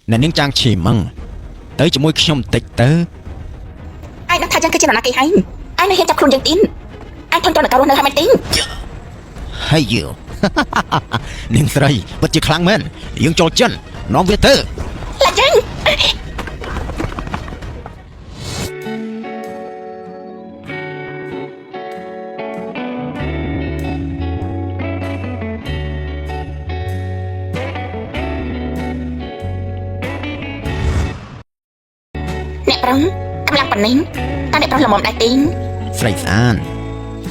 Nè những trang chỉ mừng tới cho môi không tịch tớ. Ai nói thay chân cái chân là kỳ hay. Ai nói hiện chọc khuôn dân tin. Ai thân cho là cao hơn hai mươi tiếng. Hay dịu. Nhưng sợi vật chỉ kháng men. Nhưng cho chân nó viết thư. Là chân. Nè prong, cầm lăng bẩn nín. Ta nè prong là mồm đại tiếng. Sợi sàn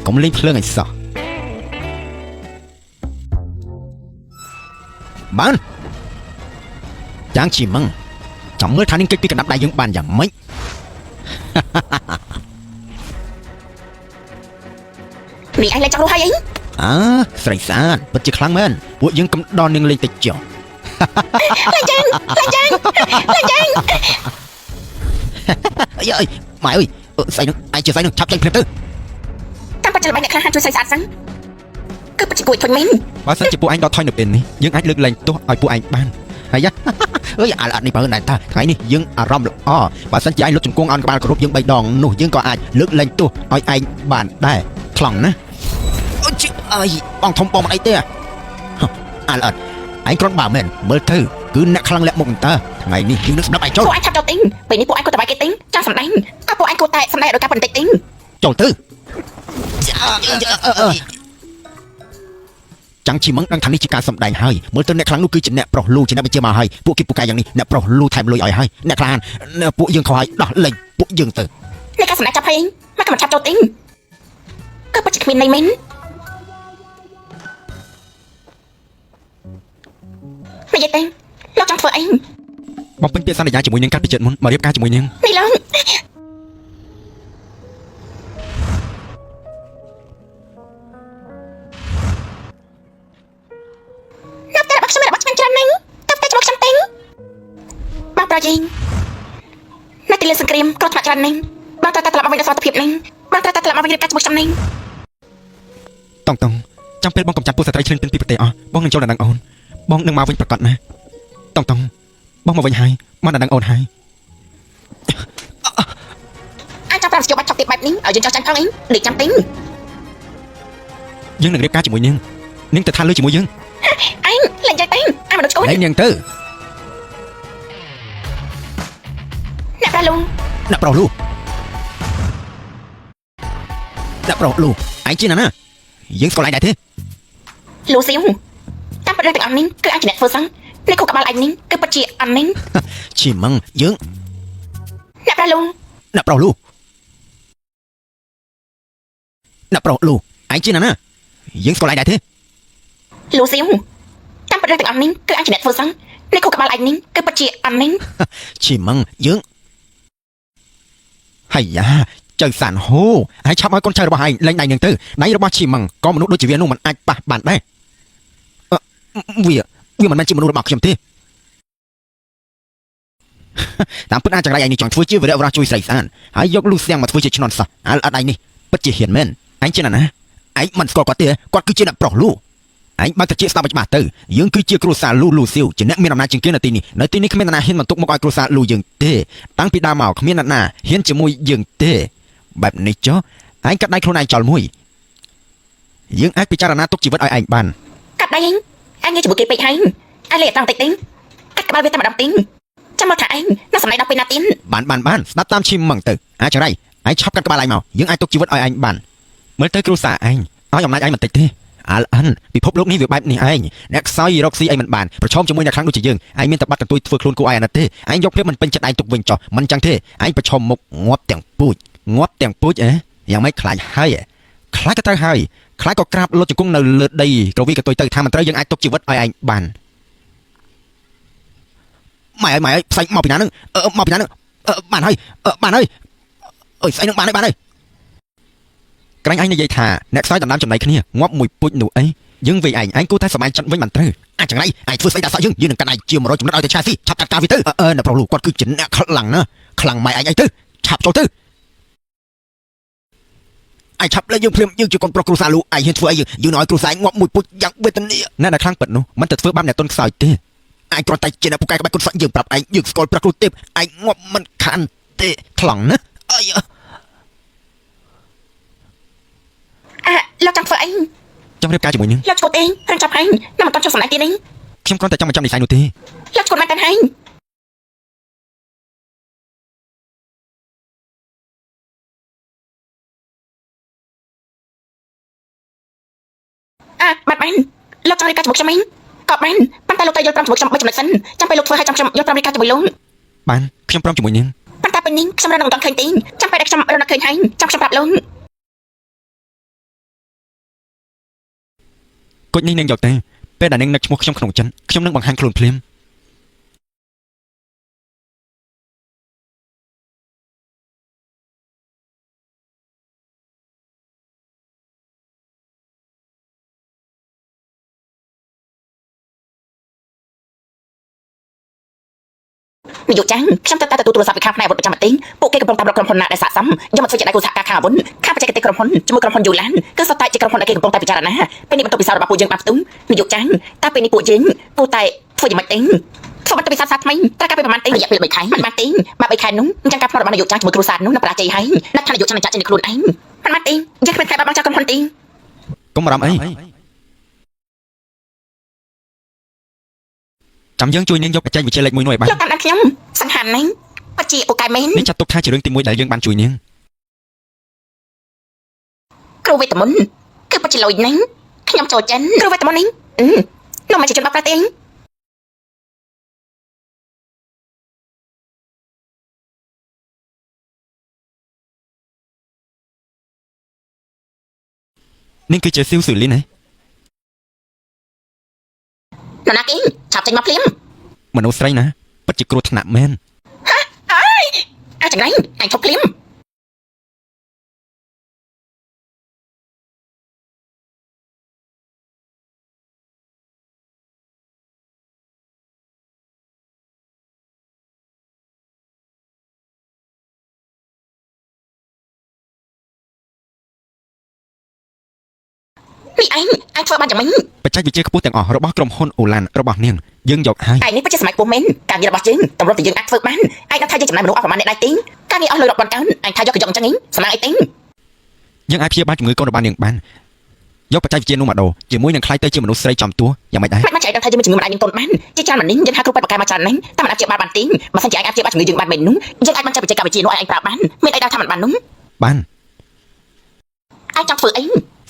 cũng lên phương ngày sợ. Bạn Trang chỉ mừng chẳng mới thả nên cái đắp đại dương bàn giảm mấy. Mì anh lên trong lô hay ấy. À, sợi sàn vật chỉ kháng men. Bộ dương cầm đo nâng lên tịch chiều. Là chân, là chân, là chân. Ơi, mày ơi, say nước, ai chưa say nước, chắp tranh phép tư. Ta bắt chân là bánh nè khá chui say sạt răng. Cứ bắt chỉ cùi thuần mình. Bà sẵn chỉ bộ anh đó thôi nộp tiền ní. Nhưng anh lực lên tốt ai bộ anh ban. Hay giá. Ơi, là này bà này ta. Thấy ní, nhưng rong được. Bà sẵn chỉ anh lúc chung cung ăn các bạn có rút nhưng bày đòn nụ. Nhưng có ai lực lên tốt ai anh bàn đài. Thằng ná. Ôi chứ ơi, bong thông bong ấy tê. Là anh con bảo mình mới thư. Cứ nạc khăn lẹ mộng ta. Ngày ní, nhưng nước đắp ai trôi. Bộ anh thắp cho tính. Bởi ní bộ anh có tờ bài cái tính. Cho sẵn đánh. Các bộ anh cô tệ sẵn đây ở đôi ca bẩn tịch tính. Trời tư. Chẳng chỉ mong đang thằng này chỉ cả sầm đài hơi mới tới nẹt kháng nu cứ chỉ nẹt pro lu chỉ nẹtไปเจอมาให้พวกกิบพวกกายอย่างนี้แนบ pro ลูไทม์ลุยอ่อยให้แนบคลานพวกยังคอยดอกเลยพวกยังตื่น Này ca sẵn chắp hay. Mà cả mặt chắp cho tính. Cứ bắt chỉ khuyên này mình. Mày dạy tên. Lóc trong phở anh. បងពេញពាក្យសន្យាជាមួយនឹងកាត់ពីចិត្តមុនមករៀបការជាមួយនឹង Này lớn. Nắp tay là bác xem là bác xem chân anh. Nắp tay cho bác xem tính. Bác bảo gì. Nắp tay lên sân cream. Có mặt chân anh. Bác ta làm vào tập hiệp anh. Bác ta làm vào cái cho bác xem anh. តង់ចាំពេលបងកំចាត់ពួកស្ត្រីឆ្លៀនពីប្រទេសអស់បងនឹងចូលដល់ដងអូនបងនឹងមកវិញប្រកាសណាតង់បងមកវិញហើយមកដល់ដងអូនហើយ Anh cho làm cho bác chọc tiệp bạch nín. Ở trên cho chân phong anh. Để chăm tính. យើងនឹងរៀបការជាមួយនឹងទៅថាលើជាមួយយើង Anh lên dạy tính. Ai mà nó chối. ហើយនាងទៅ Nạp ra luôn. ដាក់ប្រុសលូដាក់ប្រុសលូឯងជិះណាយើងស្គាល់ឯងដែរទេ Lú xíu. Ta bắt được anh nín. Cứ anh chỉ nẹt phơ sáng. Này cô cả ba anh nín. Cứ bắt chị anh nín. chỉ mong យើង Nạp ra luôn. ដាក់ប្រុសលូដាក់ប្រុសលូឯងជិះណាយើងស្គាល់ឯងដែរទេ Lú xíu. Ta bắt được anh nín. Cứ anh chỉ nẹt phơ sáng. Này cô cả ba anh nín. Cứ bắt chị anh nín. chỉ mong យើង hay da ចៅសានហូហើយឆាប់ឲ្យកូនចៅរបស់ឯងលែងដៃនឹងទៅដៃរបស់ឈីម៉ងក៏មនុស្សដូចជាវានោះមិនអាចប៉ះបានដែរវាមិនមែនជាមនុស្សរបស់ខ្ញុំទេតាមពិតអាចចង្រៃឯងនេះចង់ធ្វើជាវីរៈវរៈជួយស្រីស្អាតហើយយកលូសៀងមកធ្វើជាឆ្នន់សោះអត់ឯងនេះពិតជាហ៊ានមែនឯងជាណាឯងមិនស្គាល់គាត់ទេគាត់គឺជាអ្នកប្រុសលូឯងបើតែជាស្ដាប់ច្បាស់ទៅយើងគឺជាគ្រួសារលូស៊ីវជាអ្នកមានអំណាចជាងគេនៅទីនេះគ្មានអ្នកណាហ៊ានបន្ទុកមកឲ្យគ្រួសារលូយើងទេតាំងពីដើមមកគ្មានអ្នកណាហ៊ានជាមួយយើងទេបែបនេះចុះឯងកាត់ដៃខ្លួនឯងចោលមួយយើងអាចពិចារណាទុកជីវិតឲ្យឯងបាន Cắt đây anh. Anh nghe chỉ một cái bậy hay. Anh lệ tăng tịch tính. Cắt cả ba viên ta mà đọc tính. Trong một thả anh. Nó sẵn này đọc bên nà tín. បានស្ដាប់តាមឈីម៉ងទៅអាចរៃឯងឆាប់កាត់ក្បាលឯងមកយើងអាចទុកជីវិតឲ្យឯងបានមើលទៅគ្រួសារឯងឲ្យអំណាចឯងបន្តិចទេអាលអានពិភពលោកនេះវាបែបនេះឯងអ្នកខ្សោយរកស៊ីឯងមិនបានប្រឈមជាមួយអ្នកខ្លាំងដូចជាយើងឯងមានតែបាត់កន្ទុយធ្វើខ្លួនគួរឯងអាណិតទេឯងយកភាពមិនពេញចិត្តឯងទុកវិញចោះមិនចឹងទេឯងប្រឈមមុខងាប់ទាំងពូជយ៉ាងម៉េចខ្លាចហើយខ្លាចក៏ត្រូវហើយខ្លាចក៏ក្រាបលុតជង្គង់នៅលើដីក្រវីកតុយទៅថាមិនត្រូវយើងអាចទុកជីវិតឲ្យឯងបានម៉ែអើយផ្សេងមកពីណានឹងមកពីណានឹងបានហើយអើយស្អីនឹងបានហើយក្រែងឯងនិយាយថាអ្នកខ្សោយដណ្ដើមចំណៃគ្នាងាប់មួយពូជនោះអីយើងវិញឯងគួរតែសម័យចិត្តវិញមិនត្រូវអាចចង្រៃឯងធ្វើស្អីដល់សក់យើងនឹងកាត់ឯងជា100ចំណុចឲ្យតែឆាស៊ីឆាប់កាត់ការវាទៅអ្នកប្រុសលូគាត់គឺជាអ្នកខ្លាំងណាខ្លាំងម៉ែឯងអីទៅឆាប់ចូលទៅឯងឆាប់លេងយើងភ្លាមយើងជាកូនប្រុសគ្រួសារលូឯងហ៊ានធ្វើអីយើងឲ្យគ្រួសារងាប់មួយពូជយ៉ាងវេទនាអ្នកខ្លាំងពិតនោះមិនទៅធ្វើបាបអ្នកទុនខ្សោយទេ ai còn tay trên là bục cái bạn con phận dừng bập anh dừng scroll pra tiếp anh ngọc mình khăn tệ thẳng nữa ơi lo chẳng phải anh trong đêm ca chỉ một nhưng lo chột anh anh chọc anh nằm trong sổ này tiền anh không còn tại trong này sai nụ tê lo chột mặt tan anh bạn bạn lo trong đi ca chụp cho mình cọp bạn bạn ta lục tay vô trong chụp trong mấy chục lệch xanh trong bay lục phơi 200 vô trong đi ca chụp luôn បានខ្ញុំព្រមជាមួយនាង bạn ta bên nín trong ra đồng toàn khơi tiền trong bay đặt trong ra khơi hay trong trong bạc luôn គុជនេះនាងយកទៅពេលដែលនាងនឹកឈ្មោះខ្ញុំក្នុងចិត្តខ្ញុំនឹងបង្ហាញខ្លួនភ្លាមនាយកចាស់ខ្ញុំទៅទទួលទូរស័ព្ទពីខាងផ្នែកអាវុធប្រចាំប្រទេសពួកគេកំពុងតាមរកក្រុមហ៊ុនណាដែលស័ក្តិសមយកមកធ្វើជាដៃគូសហការខាងអាវុធខាងបច្ចេកទេសក្រុមហ៊ុនជាមួយក្រុមហ៊ុនយូឡានគឺសុទ្ធតែជាក្រុមហ៊ុនដែលគេកំពុងតែពិចារណាពេលនេះបន្ទប់ពិសោធន៍របស់ពួកយើងបានផ្ទុំនាយកចាស់តែពេលនេះពួកយើងគួរតែធ្វើយ៉ាងម៉េចទេធ្វើបន្ទប់ពិសោធន៍សាថ្មីត្រូវការពេលប្រហែលទេរយៈពេល3ខែមិនបានទេបើ3ខែនោះអញ្ចឹងការផ្ដោតរបស់នាយកចាស់ជាមួយគ្រូសាស្ត្រនោះនឹងបរាជ័យហើយនៅថានាយកចាស់នឹងចាក់ចេញពីខ្លួនឯងមិនបានទេយើងគ្មានខែបើបងចាស់ក្រុមហ៊ុនទេ កុំបារម្ភអីចាំយើងជួយនាងយកបច្ចេកវិទ្យាលេខ1នោះឲ្យបាន លោកតាមដានខ្ញុំសង្ហាននេះបច្ចេកពូកែមែន នេះចាត់ទុកថាជារឿងទី1ដែលយើងបានជួយនាង គ្រូវេទមន្តគឺបច្ចេកលុយនេះខ្ញុំចូលចិនគ្រូវេទមន្តនេះនោះមិនជាជនបកប្រទេសនាងគឺជាស៊ីវស៊ូលីនហ៎ នរណាគេឆាប់ចេញមកភ្លាម មនុស្សស្រីណាពិតជាគ្រោះថ្នាក់មែន អាចចង្រៃអញឈប់ភ្លាម នេះឯងធ្វើបានយ៉ាងម៉េច បច្ចេកវិទ្យាខ្ពស់ទាំងអស់របស់ក្រុមហ៊ុនអូឡានរបស់នាងយើងយកហើយ ឯនេះពិតជាសម័យខ្ពស់មែនការងាររបស់យើងតម្រូវតែយើងអាចធ្វើបានឯងដឹងថាយើងចំណាយមនុស្សអស់ប្រមាណអ្នកដែរទេការងារអស់លុយរាប់ពាន់កើនឯងថាយកកញ្ចក់អញ្ចឹងស្មានអីទេ យើងអាចព្យាបាលជំងឺកូនរបស់នាងបានយកបច្ចេកវិទ្យានោះមកដូរជាមួយនឹងខ្លាយទៅជាមនុស្សស្រីចំទួយ៉ាងម៉េចដែរ មិនចៃដឹងថាយើងមានជំងឺមិនអាចមានកូនបានជាច្រើនមិននេះយើងហៅគ្រូពេទ្យបកកែមកច្រើនណាស់តែមិនអាចព្យាបាលបានទេបើសិនជាឯងអាចព្យាបាលជំងឺយើងបានមែននោះយើងអាចបញ្ចេញបច្ចេកវិទ្យានោះឲ្យឯងប្រាប់បានមានអីដែលថាមិនបាននោះ បាន ឯងចង់ធ្វើអី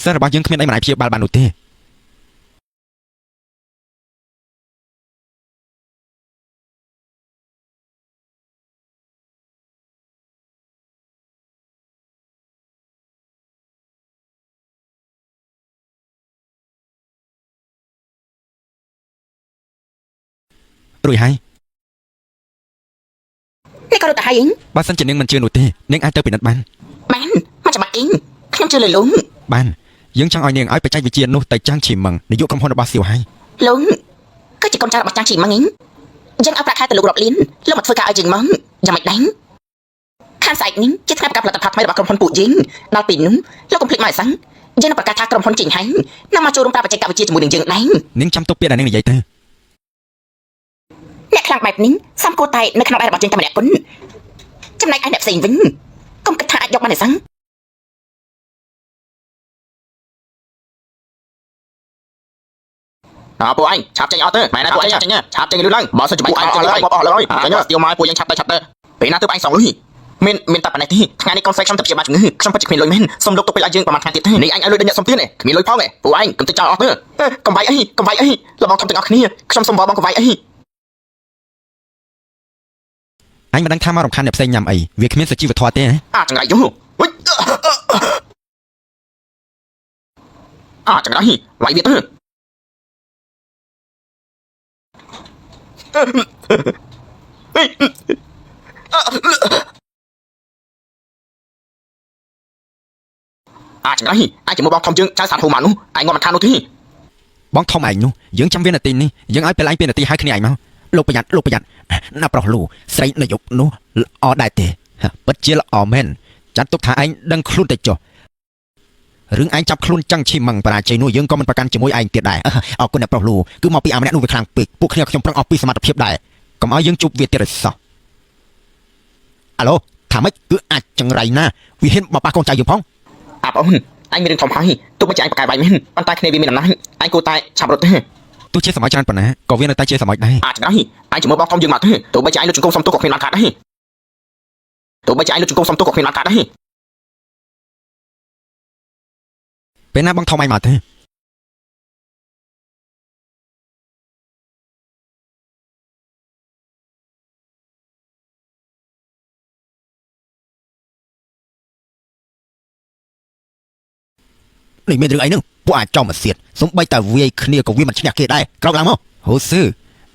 សិស្សរបស់យើងគ្មានអីមិនអាចព្យាបាលបាននោះទេ រួចហើយ នេះក៏រត់ទៅហើយ បើសិនជានាងមិនជឿនោះទេនាងអាចទៅពិនិត្យបាន បានមកចាំបាត់អីខ្ញុំជឿលើលោក បានយើងចង់ឲ្យនាងឲ្យបច្ចេកវិទ្យានោះទៅចាងឈីមឹងនាយកក្រុមហ៊ុនរបស់សៀវហើយ លោកគឺជាកូនចៅរបស់ចាងជីម៉ងយើងឲ្យប្រាក់ខែទៅលោករាប់លានលោកមកធ្វើការឲ្យយើងមកយ៉ាងម៉េចដែរខាងស្អែកនេះជាថ្ងៃប្រកាសផលិតផលថ្មីរបស់ក្រុមហ៊ុនពួកយើងដល់ពេលនោះលោកកុំភ្លេចមកអីសិនយើងនឹងប្រកាសថាក្រុមហ៊ុនចេញហើយនាំមកចូលរួមប្រើបច្ចេកវិទ្យាជាមួយនឹងយើងដែរ នាងចាំទុកពាក្យដែលនាងនិយាយទៅ អ្នកខ្លាំងបែបនេះសំគួរតែនៅក្នុងដៃរបស់យើងតែម្នាក់ប៉ុណ្ណឹងចំណែកឯអ្នកផ្សេងវិញកុំគិតថាអាចយកបានទេសិន ពួកអញឆាប់ចេញអត់ទៅម៉ែណាពួកអញឆាប់ចេញឆាប់ចេញលឿនឡើងបើសិនជាពួកអញអស់ឡើយអស់ឡើយចេញស្ទៀវម៉ែពួកយើងឆាប់ទៅពេលណាទើបអញសងលុយមានតែប៉ុណ្ណេះទេថ្ងៃនេះកូនស្រីខ្ញុំទៅព្យាបាលជំងឺខ្ញុំពិតជាគ្មានលុយមែនសុំលោកទុកពេលឲ្យយើងប្រហែលថ្ងៃទៀតទេនេះអញឲ្យលុយដល់អ្នកសុំទៀតគ្មានលុយផងពួកអញកុំទៅចោលអស់ទៅកំវាយអីលបងខ្ញុំទាំងអស់គ្នាខ្ញុំសុំបងកំវាយអី អញមិនដឹងថាមករំខានអ្នកផ្សេងញ៉ាំអីវាគ្មានសុជីវធម៌ទេ ចង្រៃយូចង្រៃវាយវាទៅ ចង្រៃអាចជាមួយបងធំយើងចៅសាប់ហូម៉ានោះឯងងាប់មិនខាននោះទេ បងធំឯងនោះយើងចាំវានាទីនេះយើងឲ្យពេលឯងពេលនាទីឲ្យគ្នាឯងមកលោកប្រយ័ត្នណាប្រុសលូស្រីនាយកនោះល្អដែរទេពិតជាល្អមែនចាត់ទុកថាឯងដឹងខ្លួនតែចុះ រឿងឯងចាប់ខ្លួនចឹងឈីម៉ងបរាជ័យនោះយើងក៏មិនប្រកាន់ជាមួយឯងទៀតដែរអរគុណអ្នកប្រុសលូគឺមកពីអាម្នាក់នោះវាខ្លាំងពេកពួកគ្នាខ្ញុំប្រឹងអស់ពីសមត្ថភាពដែរកុំឲ្យយើងជួបវាទៀតឲ្យសោះអាឡូថាម៉េចគឺអាចចង្រៃណាវាហ៊ានបបប៉ះកូនចៅយើងផង អាបងអញមានរឿងធំហើយទោះបីជាអញប្រកែកបាយមែនប៉ុន្តែគ្នាវាមានអំណាចអញគួរតែឆាប់រត់ទេ ទោះជាសម័យច្រើនប៉ុណ្ណាក៏វានៅតែជាសម័យដែរ អាចចង្រៃអញជាមួយបងធំយើងមកទេទោះបីជាអញលុតជង្គង់សុំទោសក៏គ្មានបានកាត់ដែរទោះបីជាអញលុតជង្គង់សុំទោសក៏គ្មានបានកាត់ដែរ ពេលណាបងធំឯងមកទេនេះមានរឿងអីហ្នឹងពួកអាចចំមកសៀតសំបីតែវាយគ្នាក៏វាមិនឈ្នះគេដែរក្រោកឡើងមកហូស៊ឺ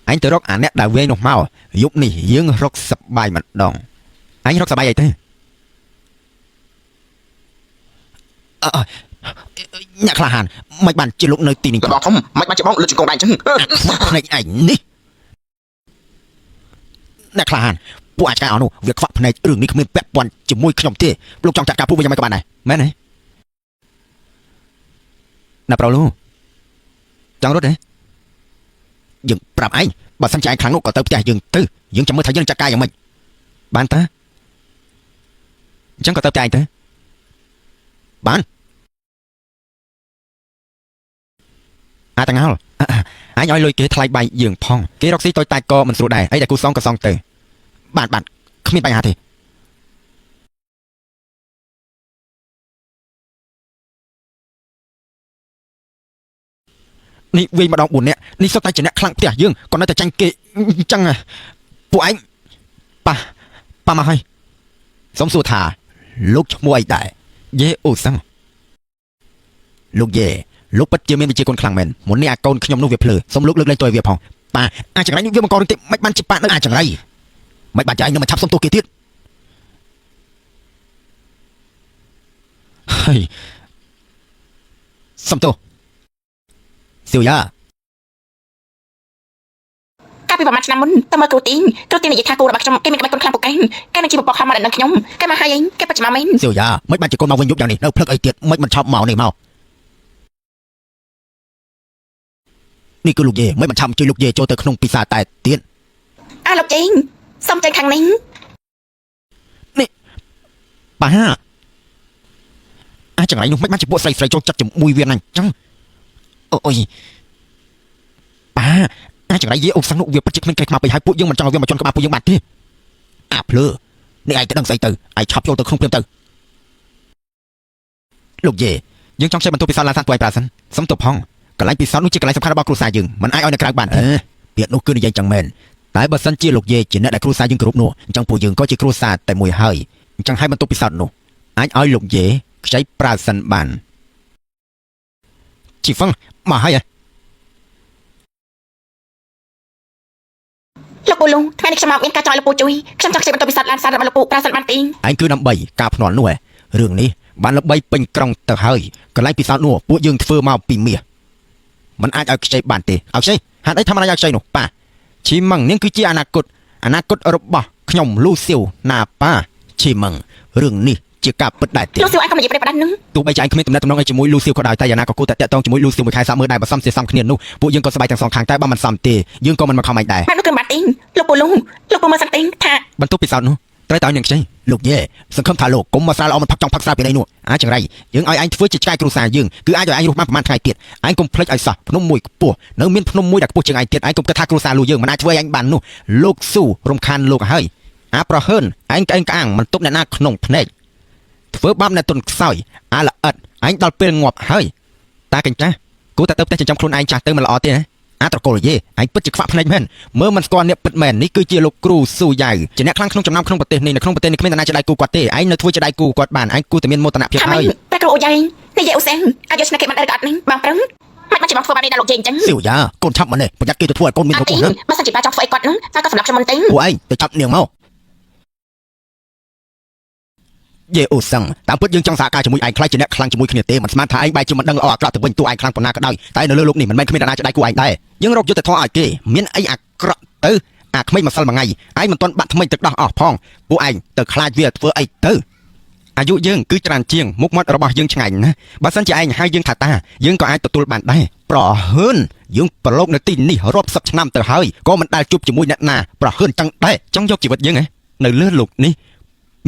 អញទៅរកអាអ្នកដែលវាយនោះមកយប់នេះយើងរកសបាយម្ដងអញរកសបាយអីទេអ្នកក្លាហានមិនបានជាលោកនៅទីនេះ បងធំមិនបានជាបងលុតជង្គង់ដែរអញ្ចឹង ភ្នែកឯងនេះអ្នកក្លាហានពួកអាចកែអស់នោះវាខ្វាក់ភ្នែករឿងនេះគ្មានពាក់ព័ន្ធជាមួយខ្ញុំទេលោកចង់ចាត់ការពួកវាយ៉ាងម៉េចក៏បានដែរមែនទេណាប្រូលូចង់រត់ទេយើងប្រាប់ឯងបើសិនជាឯងខ្លាំងនោះក៏ទៅផ្ទះយើងទៅយើងចាំមើលថាយើងចាត់ការយ៉ាងម៉េចបានតាអញ្ចឹងក៏ទៅផ្ទះឯងទៅបានតាំងហល់អញឲ្យលុយគេថ្លៃបាយយើងផងគេរកស៊ីតូចតាចក៏មិនស្រួលដែរអីតែគូសងក៏សងទៅបានគ្មានបញ្ហាទេនេះវិញម្ដង4នាក់នេះសុទ្ធតែជាអ្នកខ្លាំងផ្ទះយើងក៏នៅតែចាញ់គេអញ្ចឹងពួកឯងប៉ាមកហើយសុំសួរថាលោកឈ្មោះអីដែរយេអូសឹងលោកយេលោកពិតជាមានវិជាគុណខ្លាំងមែនមុននេះអាកូនខ្ញុំនោះវាភ្លើសុំលោកលើកលែងទោសឲ្យវាផងប៉ាអាចង្រៃនេះវាបង្ករឿងតិចមិនបានជាប៉ានៅអាចង្រៃមិនបានចាយនឹងមកឆាប់សុំទោសគេទៀតហើយសុំទោសសៀវយ៉ា កាលពីប្រហែលឆ្នាំមុនតើមើលគ្រូទីងនិយាយថាគូរបស់ខ្ញុំគេមានក្បាច់គុណខ្លាំងពូកែគេនឹងជាបបខ្លាំងមកដល់ខ្ញុំគេមកហើយឯងគេបច្ចាំមែន សៀវយ៉ាមិនបានជាកូនមកវិញយប់យ៉ាងនេះនៅផ្លឹកអីទៀតមិនឆប់មកនេះមកនេះគឺលោកយេមិនឆាប់ជួយលោកយេចូលទៅក្នុងពិសាតែទៀត លោកជីងសុំចេញខាងនេះ នេះប៉ាអាចង្រៃនោះមិនបានជាពួកស្រីចូលចិត្តជាមួយវាណាអញ្ចឹងអូយប៉ាអាចង្រៃយេអូសឹងនោះវាពិតជាគ្មានគេខ្មៅពេកហើយពួកយើងមិនចង់ឲ្យវាមកជន់ក្បាលពួកយើងបាត់ទេអាភ្លើនេះឯងទៅដឹងស្អីទៅឯងឆាប់ចូលទៅក្នុងព្រាមទៅលោកយេយើងចង់ចេះបន្ទប់ពិសោធន៍ឡានសានទួយប្រាសិនសុំទោសផងកន្លែងពិសោធន៍នោះជាកន្លែងសំខាន់របស់គ្រួសារយើងមិនអាចឲ្យនៅក្រៅបានទេពាក្យនោះគឺនិយាយចឹងមែនតែបើសិនជាលោកយេជាអ្នកដែលគ្រួសារយើងគោរពនោះអញ្ចឹងពួកយើងក៏ជាគ្រួសារតែមួយហើយអញ្ចឹងឲ្យបន្ទប់ពិសោធន៍នោះអាចឲ្យលោកយេខ្ចីប្រើសិនបានជីហ្វឹងមកហើយ លោកពូលុងថ្ងៃនេះខ្ញុំមកមានការចង់ឲ្យលោកពូជួយខ្ញុំចង់ខ្ចីបន្ទប់ពិសោធន៍ឡានសានរបស់លោកពូប្រើសិនបានទីង ឯងគឺដើម្បីការភ្នាល់នោះរឿងនេះបានល្បីពេញក្រុងទៅហើយកន្លែងពិសោធន៍នោះពួកយើងធ្វើមកពីមាសមិនអាចឲ្យខ្ចីបានទេឲ្យខ្ចីហេតុអីថាមិនអាចឲ្យខ្ចីនោះប៉ាឈីម៉ងនាងគឺជាអនាគតរបស់ខ្ញុំលូស៊ីវណាប៉ាឈីម៉ងរឿងនេះជាការពិតដែរទេ លោកស៊ីវអាចក៏និយាយប្រេះប្រដាននឹង ទោះបីជាឯងគ្មានទំនាក់ទំនងអីជាមួយលូស៊ីវក៏ដោយតែយ៉ាងណាក៏គួរតែតាក់ទងជាមួយលូស៊ីវមួយខែសាក់មើលដែរបើសំជាសំគ្នានោះពួកយើងក៏សប្បាយទាំងសងខាងតែបើមិនសំទេយើងក៏មិនមកខំឯងដែរ បែបនោះគឺបានទីងលោកពូលុងលោកពូមើលសិនទីងថា បន្ទប់ពិសោធន៍នោះត្រូវតែឲ្យនាងខ្ចីលោកយេសង្ឃឹមថាលោកកុំមកស្រាលល្អមិនផឹកចង់ផឹកស្រាពីនេះនោះអាចង្រៃយើងឲ្យឯងធ្វើជាឆ្កែគ្រួសារយើងគឺអាចឲ្យឯងរស់បានប្រហែលថ្ងៃទៀតឯងកុំភ្លេចឲ្យសោះភ្នំមួយខ្ពស់នៅមានភ្នំមួយដែលខ្ពស់ជាងឯងទៀតឯងកុំគិតថាគ្រួសារលូយើងមិនអាចធ្វើឲ្យឯងបាននោះលោកស៊ូរំខានលោកហើយអាប្រហើនឯងក្អេងក្អាងមិនទុកអ្នកណាក្នុងភ្នែកធ្វើបាបអ្នកទុនខ្សោយអាល្អិតឯងដល់ពេលងាប់ហើយតាកញ្ចាស់គួរតែទៅផ្ទះចិញ្ចឹមខ្លួនឯងចាស់ទៅមិនល្អទេណាអាត្រកូលយេឯងពិតជាខ្វាក់ភ្នែកមែនមើលមិនស្គាល់អ្នកពិតមែននេះគឺជាលោកគ្រូស៊ូយ៉ៅជាអ្នកខ្លាំងក្នុងចំណោមក្នុងប្រទេសនេះនៅក្នុងប្រទេសនេះគ្មានអ្នកណាជាដៃគូគាត់ទេឯងនៅធ្វើជាដៃគូគាត់បានឯងគួរតែមានមោទនភាពហើយ តែគ្រូអូយ៉ៃនិយាយអូសែងអាចយកឈ្នះគេបានអត់នេះបងប្រឹងមិនបានជាបងធ្វើបាននេះដល់លោកយេអញ្ចឹង សៀវយ៉ាកូនឆាប់មកនេះប្រយ័ត្នគេទៅធ្វើឲ្យកូនមានរកូនណា បើសិនជាប៉ាចង់ធ្វើអីគាត់នឹងប៉ាក៏សម្រាប់ខ្ញុំមិនទេ ពួកឯងទៅចាប់នាងមកយេអូសឹងតាមពិតយើងចង់សហការជាមួយឯងខ្លាចជាអ្នកខ្លាំងជាមួយគ្នាទេមិនស្មានថាឯងបែរជាមិនដឹងល្អអាក្រក់ទៅវិញតួឯងខ្លាំងប៉ុណ្ណាក៏ដោយតែនៅលើលោកនេះមិនមែនគ្មានអ្នកណាជាដៃគូឯងដែរយើងរកយុទ្ធធម៌ឲ្យគេមានអីអាក្រក់ទៅអាក្មេងម្សិលមួយថ្ងៃឯងមិនទាន់បាក់ថ្មីទឹកដោះអស់ផងពួកឯងទៅខ្លាចវាធ្វើអីទៅ អាយុយើងគឺច្រើនជាងមុខមាត់របស់យើងឆ្ងាញ់ណាបើសិនជាឯងហៅយើងថាតាយើងក៏អាចទទួលបានដែរប្រហើនយើងប្រឡូកនៅទីនេះរាប់សិបឆ្នាំទៅហើយក៏មិនដែលជួបជាមួយអ្នកណាប្រហើនចឹងដែរចង់យកជីវិតយើងនៅលើលោកនេះ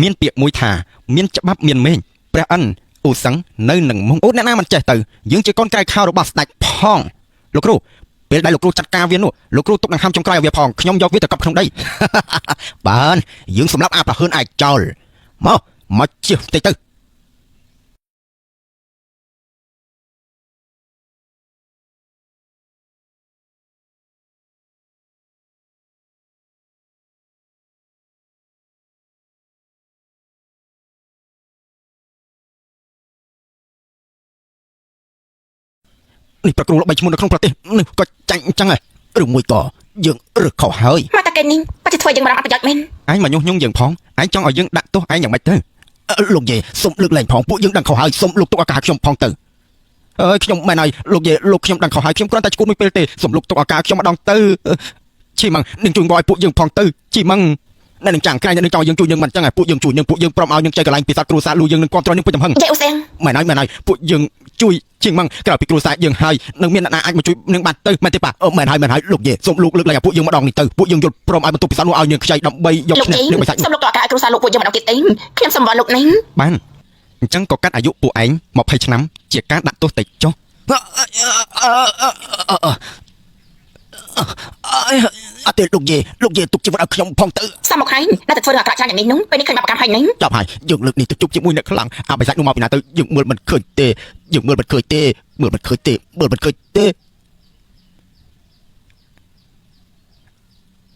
មានពាក្យមួយថាមានច្បាប់មានមេងព្រះអិនអ៊ូសឹងនៅនឹងមុខអូអ្នកណាមិនចេះទៅយើងជាកូនក្រៅខោរបស់ស្ដេចផងលោកគ្រូពេលដែលលោកគ្រូចាត់ការវានោះលោកគ្រូទុកដង្ហើមចុងក្រោយឲ្យវាផងខ្ញុំយកវាទៅកប់ក្នុងដីបានយើងសម្រាប់អាប្រហើនឯងចោលមកជិះតិចទៅនេះប្រគ្រូល្បីឈ្មោះនៅក្នុងប្រទេសនេះក៏ចាញ់អញ្ចឹងឬមួយក៏យើងរឹកខុសហើយមកតាកេនេះបើจะធ្វើយើងមិនអត់ប្រយោជន៍មែនឯងមកញុះញង់យើងផងឯងចង់ឲ្យយើងដាក់ទោសឯងយ៉ាងម៉េចទៅលោកយាយសុំលើកលែងផងពួកយើងដឹងខុសហើយសុំលោកទុកឱកាសខ្ញុំផងទៅអើយខ្ញុំមែនហើយលោកយាយលោកខ្ញុំដឹងខុសហើយខ្ញុំគ្រាន់តែឈួតមួយពេលទេសុំលោកទុកឱកាសខ្ញុំម្ដងទៅជីម៉ងនឹងជួយឲ្យពួកយើងផងទៅជីម៉ងនៅនឹងចាំងក្រែងនឹងចង់យើងជួយយើងមិនអញ្ចឹងពួកយើងជួយយើងពួកយើងព្រមឲ្យយើងចែកកន្លែងពិសោធន៍គ្រូសាលូយើងនឹងគ្រប់ត្រនឹងពេញទំហឹងយាយអូសៀងមែនហើយពួកយើងជួយជាងម៉ងក្រៅពីគ្រូសាយើងហើយនឹងមានអ្នកណាអាចមកជួយនឹងបានទៅមែនទេប៉មែនហើយលោកយាយសូមលោកលើកលែងឲ្យពួកយើងម្ដងនេះទៅពួកយើងយល់ព្រមឲ្យបន្ទប់ពិសោធន៍នោះឲ្យយើងខ្ចីដើម្បីយកឈ្នះនឹងបិសាច់សូមលោកទុកឱកាសឲ្យគ្រូសាលោកពួកយើងម្ដងទៀតទេខ្ញុំសូមបងលោកនេះបានអញ្ចឹងក៏កាត់អាយុពួកឯង20ឆ្នាំជាការដាក់ទោសតិចចុះអត់ទេលោកយាយទុកជីវិតឲ្យខ្ញុំផងទៅសាមកហើយតែធ្វើរឿងអាក្រក់ច្រើនយ៉ាងនេះនោះពេលនេះឃើញបាបកម្មហើយនេះចាប់ហើយយើងលើកនេះទៅជុំជាមួយអ្នកខ្លាំងអាបិសាច់នោះមកពីណាទៅយើងមើលមិនឃើញទេមើលមិនឃើញទេ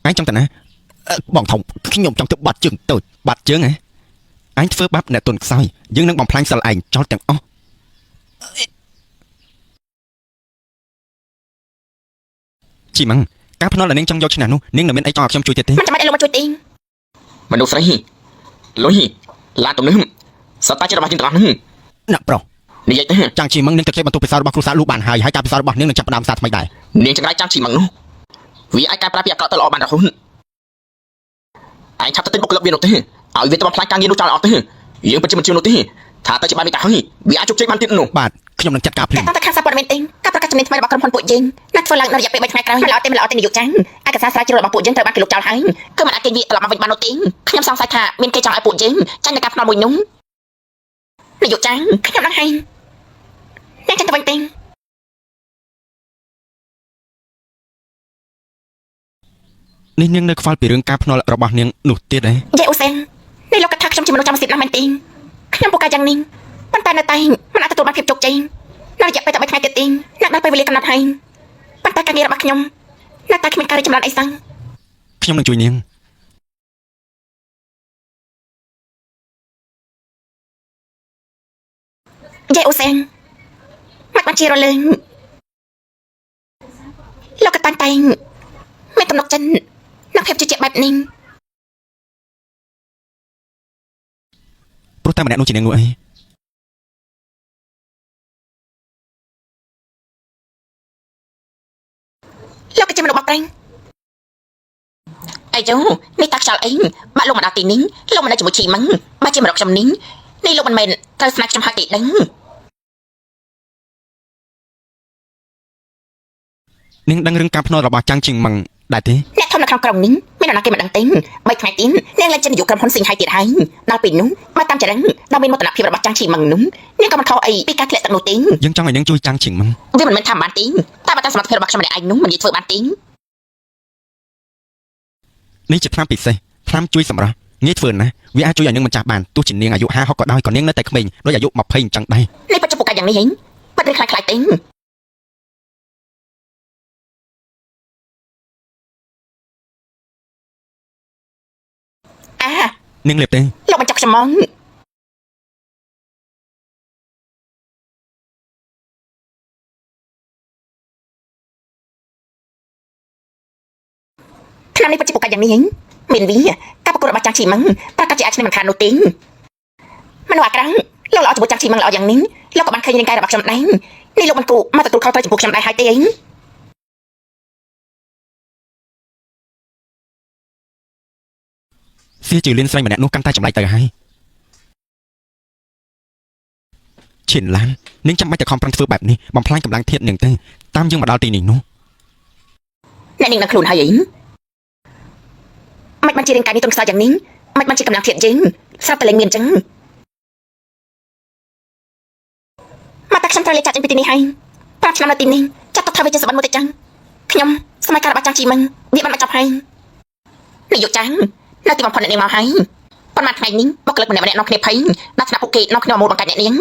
អញចង់តាណាបងធំខ្ញុំចង់ទៅបាត់ជើងទៅបាត់ជើងអញធ្វើបាបអ្នកទុនខ្សោយយើងនឹងបំផ្លាញសិលឯងចោលទាំងអស់ជីម៉ងការភ្នាល់ដែលនាងចង់យកឈ្នះនោះនាងមិនមានអីចង់ឲ្យខ្ញុំជួយទៀតទេមិនចាំបាច់ឲ្យលោកមកជួយទេមនុស្សស្រីលុយឡានទំនើបសត្វតាជារបស់យើងទាំងអស់នេះអ្នកប្រុសនិយាយទៅចាំងជីម៉ងនាងទៅគេបន្ទប់ពិសោធន៍របស់គ្រូសាលូបានហើយការពិសោធន៍របស់នាងនឹងចាប់ផ្ដើមសារថ្មីដែរនាងចង្រៃចាំងជីម៉ងនោះវាអាចកែប្រែពីអាក្រក់ទៅល្អបានរហូតឯងឆាប់ទៅទិញបុគ្គលិកវានោះទេឲ្យវាទៅបំផ្លាញការងារនោះចោលអត់ទេយើងពិតជាមិនជឿនោះទេថាទៅជាបែបនេះទៅហើយវាអាចជោគជ័យបានទៀតនោះបាទខ្ញុំនឹងចាត់ការភ្លាមតែខាងសារព័ត៌មានទេការប្រកាសចំណេញថ្មីរបស់ក្រុមហ៊ុនពួកយើងណាត់ធ្វើឡើងនៅរយៈពេល3ថ្ងៃក្រោយមិនល្អទេនាយកចាងឯកសារស្រាវជ្រាវរបស់ពួកយើងត្រូវបានគេលុបចោលហើយគឺមិនអាចគេវាត្រឡប់មកវិញបាននោះទេខ្ញុំសង្ស័យថាមានគេចង់ឲ្យពួកយើងចាញ់នឹងការភ្នាល់មួយនោះនាយកចាងខ្ញុំដឹងហើយអ្នកចាញ់ទៅវិញទេនេះនាងនៅខ្វល់ពីរឿងការភ្នាល់របស់នាងនោះទៀតយាយអូសែងនេះលោកកថាខ្ញុំជាមនុស្សចាំសិទ្ធិណាស់មែនទេខ្ញុំពូកែយ៉ាងនេះប៉ុន្តែនៅតែមិនអាចទទួលបានភាពជោគជ័យនៅរយៈពេលតែ3ថ្ងៃទៀតទេអ្នកដល់ពេលវេលាកំណត់ហើយប៉ុន្តែការងាររបស់ខ្ញុំនៅតែគ្មានការរីកចម្រើនអីសោះខ្ញុំនឹងជួយនាងយាយអូសែងមកបញ្ជារលើងលោកកតាំងតែងមានទំនុកចិត្តនិងភាពជឿជាក់បែបនេះព្រោះតែម្នាក់នោះជានាងនោះអីលោកគឺជាមនុស្សបកប្រែងអាយូនេះតាខ្យល់អីបាក់លោកមកដល់ទីនេះលោកមិននៅជាមួយឈីម៉ងបើជាមករកខ្ញុំនេះលោកមិនមែនត្រូវស្នេហ៍ខ្ញុំហើយទេដឹងនាងដឹងរឿងការភ្នាល់របស់ចាំងជីងម៉ងដែរទេអ្នកធំនៅក្នុងក្រុមនេះមានអ្នកណាគេមិនដឹងទេ3ថ្ងៃទៀតនាងឡើងជានាយកក្រុមហ៊ុនស៊ីងហើយទៀតហើយដល់ពេលនោះបើតាមចរិតដល់មានមោទនភាពរបស់ចាំងជីងម៉ងនោះនាងក៏មិនខុសអីពីការធ្លាក់ទឹកនោះទេយើងចង់ឲ្យនាងជួយចាំងជីងម៉ងវាមិនមែនថាបានទេតែបើតាមសមត្ថភាពរបស់ខ្ញុំម្នាក់ឯងនោះមិននិយាយធ្វើបានទេនេះជាថ្នាំពិសេសថ្នាំជួយសម្រស់ងាយធ្វើណាវាអាចជួយឲ្យនាងមិនចាស់បានទោះជានាងអាយុ50ក៏ដោយក៏នាងនៅតែក្មេងដូចអាយុ20អញ្ចឹងដែរនេះបច្ចុប្បន្នយ៉ាងនេះហីបាត់រឿងខ្លាចទេនាងលេបទេលោកបញ្ចុកខ្ញុំមកឆ្នាំនេះបច្ចុប្បន្នយ៉ាងនេះហីមានវាការប្រកួតរបស់ចាំងជីម៉ងប្រកាសជាអាចឈ្នះមិនខាននោះទេមនុស្សអាក្រក់លោកល្អជាមួយចាំងជីម៉ងល្អយ៉ាងនេះលោកក៏បានឃើញរាងកាយរបស់ខ្ញុំដែរនេះលោកមិនគួរមកទទួលខុសត្រូវចំពោះខ្ញុំដែរហើយទេអីសៀជាលៀនស្រីម្នាក់នោះកាន់តែចម្លែកទៅហើយ ឈិនឡាននាងចាំបាច់តែខំប្រឹងធ្វើបែបនេះបំផ្លាញកម្លាំងធាតុនាងទៅតាមយើងមកដល់ទីនេះនោះ អ្នកនាងនឹងខ្លួនហើយអីមិនបានជារាងកាយនេះទន់ខ្សោយយ៉ាងនេះមិនបានជាកម្លាំងធាតុយើងស្រាប់តែលែងមានចឹងមកតែខ្ញុំត្រូវលេចចាត់ចេញពីទីនេះហើយ5ឆ្នាំនៅទីនេះចាត់ទុកថាវាជាសម្បត្តិមួយទៅចឹងខ្ញុំសម័យកាលរបស់ចាស់ជីមឹងវាបានមកចាប់ហើយនាយកចាស់នៅទីបំផុតអ្នកនាងមកហើយប៉ុន្មានថ្ងៃនេះបុគ្គលិកម្នាក់ៗនាំគ្នាភ័យដល់ថ្នាក់ពួកគេនាំគ្នាមកបង្កាច់អ្នកនាង